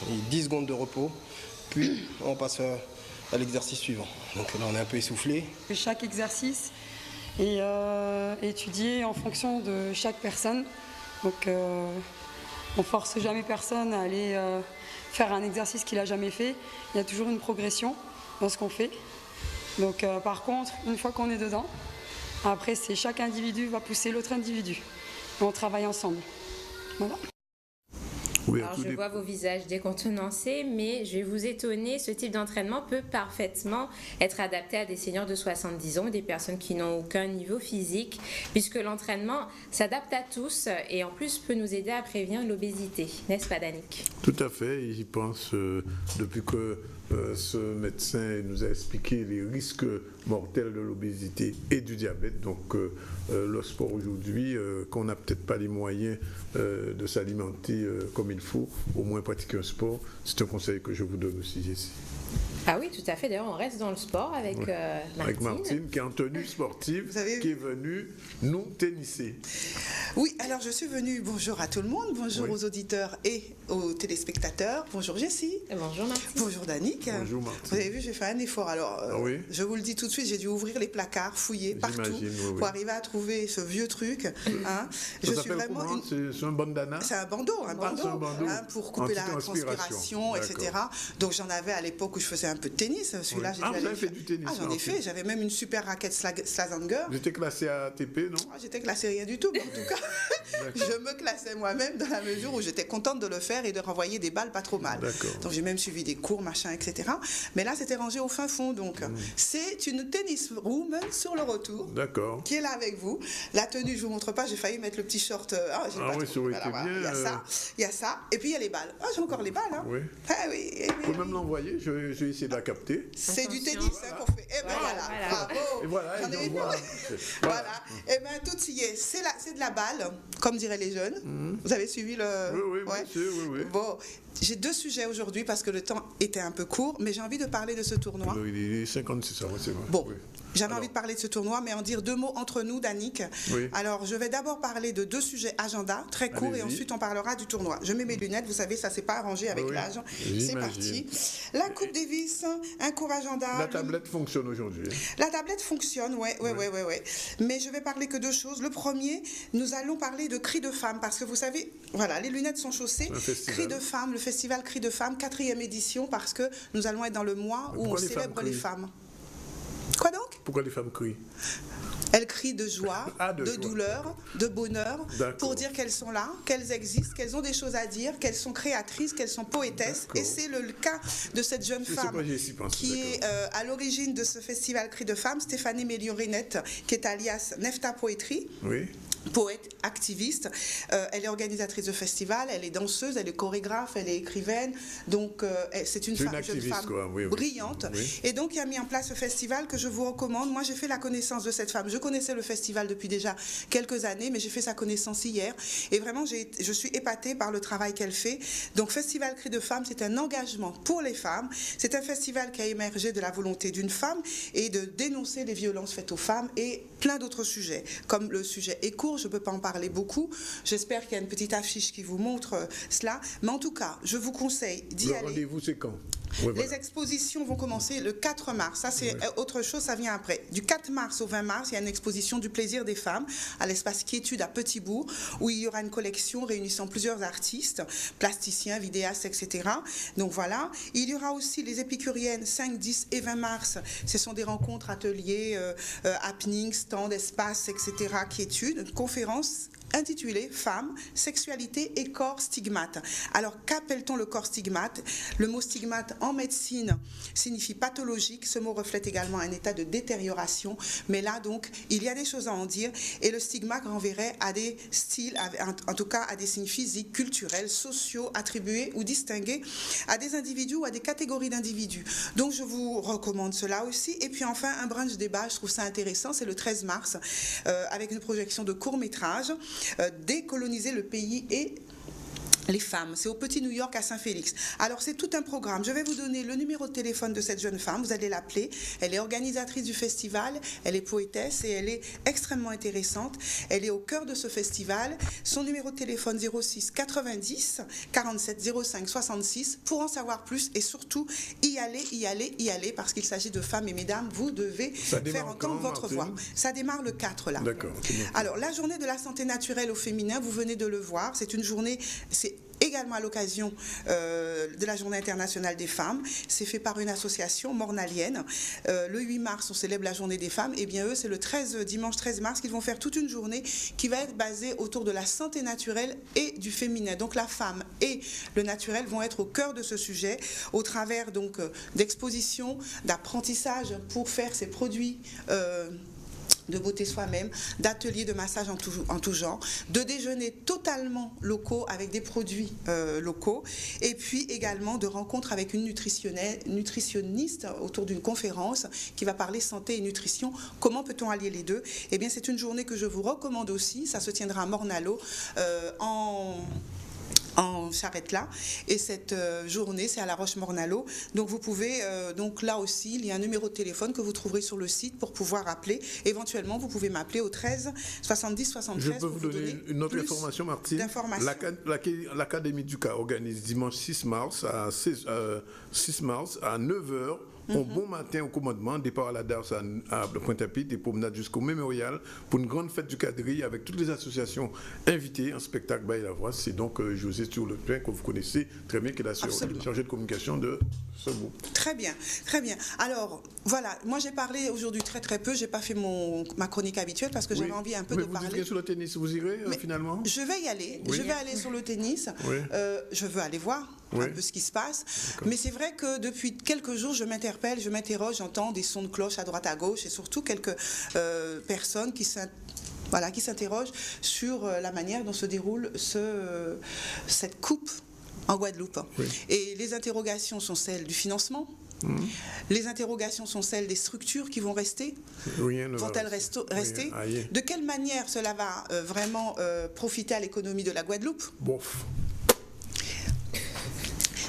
et 10 secondes de repos, puis on passe à l'exercice suivant. Donc là on est un peu essoufflé. Chaque exercice est étudié en fonction de chaque personne. Donc on force jamais personne à aller faire un exercice qu'il n'a jamais fait. Il y a toujours une progression dans ce qu'on fait. Donc par contre, une fois qu'on est dedans, après c'est chaque individu va pousser l'autre individu. On travaille ensemble. Voilà. Oui, alors, je vois vos visages décontenancés, mais je vais vous étonner, ce type d'entraînement peut parfaitement être adapté à des seniors de 70 ans ou des personnes qui n'ont aucun niveau physique, puisque l'entraînement s'adapte à tous et en plus peut nous aider à prévenir l'obésité. N'est-ce pas, Danick ? Tout à fait, j'y pense depuis que ce médecin nous a expliqué les risques mortels de l'obésité et du diabète. Donc le sport aujourd'hui, qu'on n'a peut-être pas les moyens de s'alimenter comme il faut, au moins pratiquer un sport, c'est un conseil que je vous donne aussi, Jessie. Ah oui, tout à fait. D'ailleurs, on reste dans le sport avec Martine. Avec Martine, qui est en tenue sportive, qui est venue nous tennisser. Oui, alors je suis venue, bonjour à tout le monde, bonjour aux auditeurs et aux téléspectateurs, bonjour Jessie. Bonjour Martine. Bonjour Danick. Bonjour Martine. Vous avez vu, j'ai fait un effort. Alors, je vous le dis tout de suite, j'ai dû ouvrir les placards, fouiller partout pour arriver à trouver ce vieux truc. Hein. Ça s'appelle comment ? C'est un bandana ? C'est un bandeau, pour couper la transpiration, etc. Donc j'en avais à l'époque où je faisais un peu de tennis. Celui-là, vous avez fait du tennis ? J'en ai fait. J'avais même une super raquette Slazenger. Vous étiez classé à ATP, non ? J'étais classée rien du tout, mais en tout cas, je me classais moi-même dans la mesure où j'étais contente de le faire et de renvoyer des balles pas trop mal. Donc j'ai même suivi des cours, machin, etc. Mais là, c'était rangé au fin fond. Donc c'est une tennis room sur le retour. Qui est là avec vous. La tenue, je vous montre pas. J'ai failli mettre le petit short. Oui, ça aurait été bien. Il y a ça. Ah, et puis il y a les balles. Ah, j'ai encore les balles. Hein. Oui. Ah, oui. Vous pouvez même l'envoyer, je vais essayer de la capter. C'est du tennis qu'on fait. Et bien voilà. Bravo. Et voilà, J'en ai une. Voilà. Et bien tout y est. C'est de la balle, comme diraient les jeunes. Vous avez suivi le. Oui, monsieur, oui. Bon, j'ai 2 sujets aujourd'hui parce que le temps était un peu court, mais j'ai envie de parler de ce tournoi. Il est 56, c'est vrai. Bon. Oui. J'avais envie de parler de ce tournoi, mais en dire 2 mots entre nous, Danick. Oui. Alors, je vais d'abord parler de 2 sujets agenda, très courts, et ensuite on parlera du tournoi. Je mets mes lunettes, vous savez, ça ne s'est pas arrangé avec l'âge. C'est parti. La Coupe Davis, un court agenda. La tablette fonctionne aujourd'hui. La tablette fonctionne, oui. Mais je vais parler que 2 choses. Le premier, nous allons parler de Cris de femmes, parce que vous savez, voilà, les lunettes sont chaussées. Cris de femmes, le festival Cris de femmes, 4e édition, parce que nous allons être dans le mois où on célèbre les femmes. Quoi donc? Pourquoi les femmes crient? Elles crient de joie, de douleur, de bonheur, pour dire qu'elles sont là, qu'elles existent, qu'elles ont des choses à dire, qu'elles sont créatrices, qu'elles sont poétesses. Et c'est le cas de cette jeune femme qui est à l'origine de ce festival Cris de femmes, Stéphanie Mélior-Rinette, qui est alias Nefta Poetry. Oui. Poète, activiste, elle est organisatrice de festival, elle est danseuse, elle est chorégraphe, elle est écrivaine, donc c'est une jeune femme brillante. Oui. Et donc il a mis en place ce festival que je vous recommande. Moi j'ai fait la connaissance de cette femme, je connaissais le festival depuis déjà quelques années, mais j'ai fait sa connaissance hier, et vraiment je suis épatée par le travail qu'elle fait. Donc Festival Cris de femmes, c'est un engagement pour les femmes, c'est un festival qui a émergé de la volonté d'une femme et de dénoncer les violences faites aux femmes et plein d'autres sujets, comme le sujet est court, je ne peux pas en parler beaucoup. J'espère qu'il y a une petite affiche qui vous montre cela. Mais en tout cas, je vous conseille d'y aller. Le rendez-vous, c'est quand? Les expositions vont commencer le 4 mars. Ça, c'est autre chose, ça vient après. Du 4 mars au 20 mars, il y a une exposition du plaisir des femmes à l'espace Quiétude à Petit-Bourg, où il y aura une collection réunissant plusieurs artistes, plasticiens, vidéastes, etc. Donc voilà. Il y aura aussi les épicuriennes 5, 10 et 20 mars. Ce sont des rencontres, ateliers, happenings, stands, espaces, etc. Quiétude, une conférence intitulé « Femmes, sexualité et corps stigmate ». Alors, qu'appelle-t-on le corps stigmate? Le mot stigmate en médecine signifie pathologique. Ce mot reflète également un état de détérioration. Mais là, donc, il y a des choses à en dire. Et le stigmate renverrait à des styles, en tout cas à des signes physiques, culturels, sociaux, attribués ou distingués à des individus ou à des catégories d'individus. Donc, je vous recommande cela aussi. Et puis, enfin, un brunch débat, je trouve ça intéressant. C'est le 13 mars, avec une projection de court-métrage. Décoloniser le pays et les femmes. C'est au Petit New York à Saint-Félix. Alors c'est tout un programme. Je vais vous donner le numéro de téléphone de cette jeune femme. Vous allez l'appeler. Elle est organisatrice du festival. Elle est poétesse et elle est extrêmement intéressante. Elle est au cœur de ce festival. Son numéro de téléphone 06 90 47 05 66 pour en savoir plus et surtout y aller parce qu'il s'agit de femmes et mesdames, vous devez faire entendre votre voix. Ça démarre le 4 là. D'accord. Alors la journée de la santé naturelle au féminin, vous venez de le voir. C'est une journée, c'est également à l'occasion de la Journée internationale des femmes. C'est fait par une association mornalienne. Le 8 mars, on célèbre la Journée des femmes. Et bien eux, c'est le dimanche 13 mars qu'ils vont faire toute une journée qui va être basée autour de la santé naturelle et du féminin. Donc la femme et le naturel vont être au cœur de ce sujet au travers donc d'expositions, d'apprentissage pour faire ces produits de beauté soi-même, d'ateliers de massage en tout genre, de déjeuners totalement locaux avec des produits locaux, et puis également de rencontres avec une nutritionniste autour d'une conférence qui va parler santé et nutrition. Comment peut-on allier les deux? Eh bien, c'est une journée que je vous recommande aussi. Ça se tiendra à Morne-à-l'Eau en Charette-là, et cette journée c'est à la Roche-Morne-à-l'Eau. Donc vous pouvez, donc là aussi il y a un numéro de téléphone que vous trouverez sur le site pour pouvoir appeler. Éventuellement vous pouvez m'appeler au 13 70 73. Je peux vous donner une autre information, Martine. L'Académie du Cas organise dimanche 6 mars à 9h. Au bon matin au commandement, départ à la Darse à Pointe-à-Pitre et promenade jusqu'au Mémorial pour une grande fête du quadrille avec toutes les associations invitées en spectacle by la voix. C'est donc José Turlepin que vous connaissez très bien, qui est la chargée de communication de ce groupe. Très bien, très bien. Alors voilà, moi j'ai parlé aujourd'hui très peu, j'ai pas fait ma chronique habituelle parce que j'avais envie un peu de parler. Vous irez sur le tennis, vous irez finalement? Je vais y aller, je vais aller sur le tennis, je veux aller voir un peu ce qui se passe, mais c'est vrai que depuis quelques jours je m'interroge, j'entends des sons de cloche à droite à gauche et surtout quelques personnes qui s'interrogent sur la manière dont se déroule cette coupe en Guadeloupe. Et les interrogations sont celles du financement. Les interrogations sont celles des structures qui vont rester. Vont-elles rester? De quelle manière cela va vraiment profiter à l'économie de la Guadeloupe?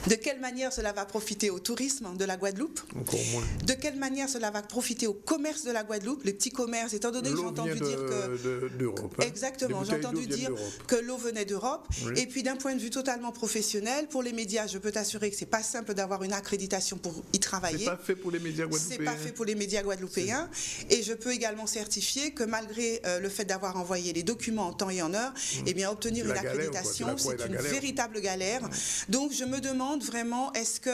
De quelle manière cela va profiter au tourisme de la Guadeloupe? Encore moins. De quelle manière cela va profiter au commerce de la Guadeloupe, les petits commerces, étant donné que j'ai entendu dire que... d'Europe. Exactement, j'ai entendu dire que l'eau venait d'Europe. Et puis d'un point de vue totalement professionnel, pour les médias, je peux t'assurer que c'est pas simple d'avoir une accréditation pour y travailler. C'est pas fait pour les médias guadeloupéens. C'est pas fait pour les médias guadeloupéens. Et je peux également certifier que malgré le fait d'avoir envoyé les documents en temps et en heure, eh bien obtenir une accréditation, c'est une véritable galère. Donc je me demande vraiment, est-ce que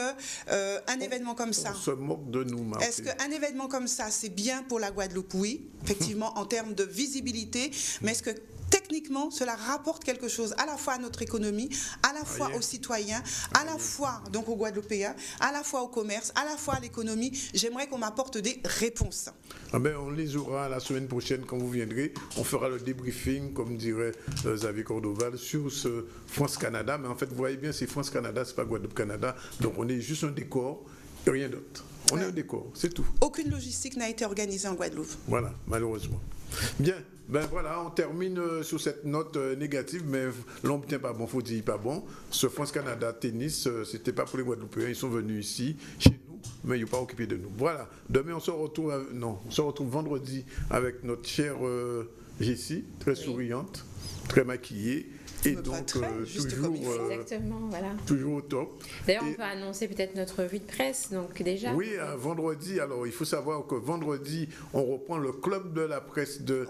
un événement comme ça... On se moque de nous, Martine. Est-ce qu'un événement comme ça, c'est bien pour la Guadeloupe? Oui, effectivement, en termes de visibilité, mais est-ce que techniquement, cela rapporte quelque chose à la fois à notre économie, à la fois aux citoyens, à la fois donc aux Guadeloupéens, à la fois au commerce, à la fois à l'économie? J'aimerais qu'on m'apporte des réponses. On les aura la semaine prochaine quand vous viendrez. On fera le débriefing, comme dirait Xavier Cordoval, sur ce France-Canada. Mais en fait, vous voyez bien, c'est France-Canada, c'est pas Guadeloupe-Canada. Donc on est juste un décor et rien d'autre. On est un décor, c'est tout. Aucune logistique n'a été organisée en Guadeloupe. Voilà, malheureusement. Bien, voilà, on termine sur cette note négative, mais l'on ne tient pas bon, faut dire pas bon. Ce France-Canada tennis, c'était pas pour les Guadeloupéens, ils sont venus ici, chez nous, mais ils n'ont pas occupé de nous. Voilà, demain on se retrouve, on se retrouve vendredi avec notre chère Jessie, très souriante, très maquillée. Et donc, toujours au top. D'ailleurs, on peut annoncer peut-être notre revue de presse, donc déjà. Oui, vendredi. Alors, il faut savoir que vendredi, on reprend le club de la presse de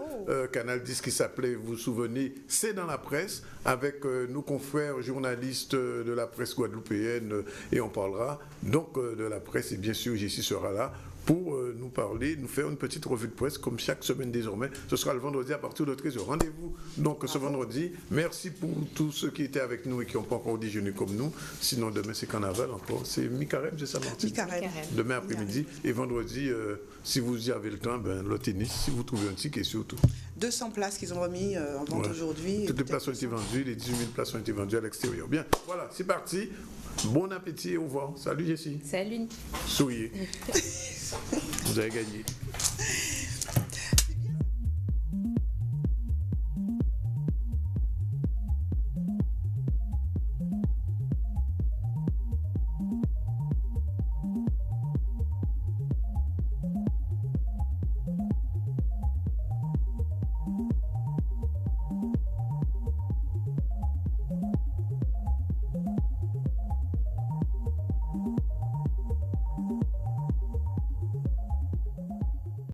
Canal 10 qui s'appelait, vous vous souvenez, C'est dans la presse, avec nos confrères journalistes de la presse guadeloupéenne, et on parlera donc de la presse, et bien sûr, Jessie sera là pour nous parler, nous faire une petite revue de presse comme chaque semaine désormais. Ce sera le vendredi à partir de 13h. Rendez-vous donc ce vendredi. Merci pour tous ceux qui étaient avec nous et qui n'ont pas encore déjeuné comme nous. Sinon, demain, c'est carnaval encore. C'est mi-carême, c'est ça, Martine? Mi-carême. Demain après-midi. Et vendredi, si vous y avez le temps, le tennis, si vous trouvez un ticket surtout. 200 places qu'ils ont remis en vente aujourd'hui. Toutes les places ont été vendues, les 18 000 places ont été vendues à l'extérieur. Bien, voilà, c'est parti. Bon appétit et au revoir. Salut Jessie. Salut. Souriez. Vous avez gagné.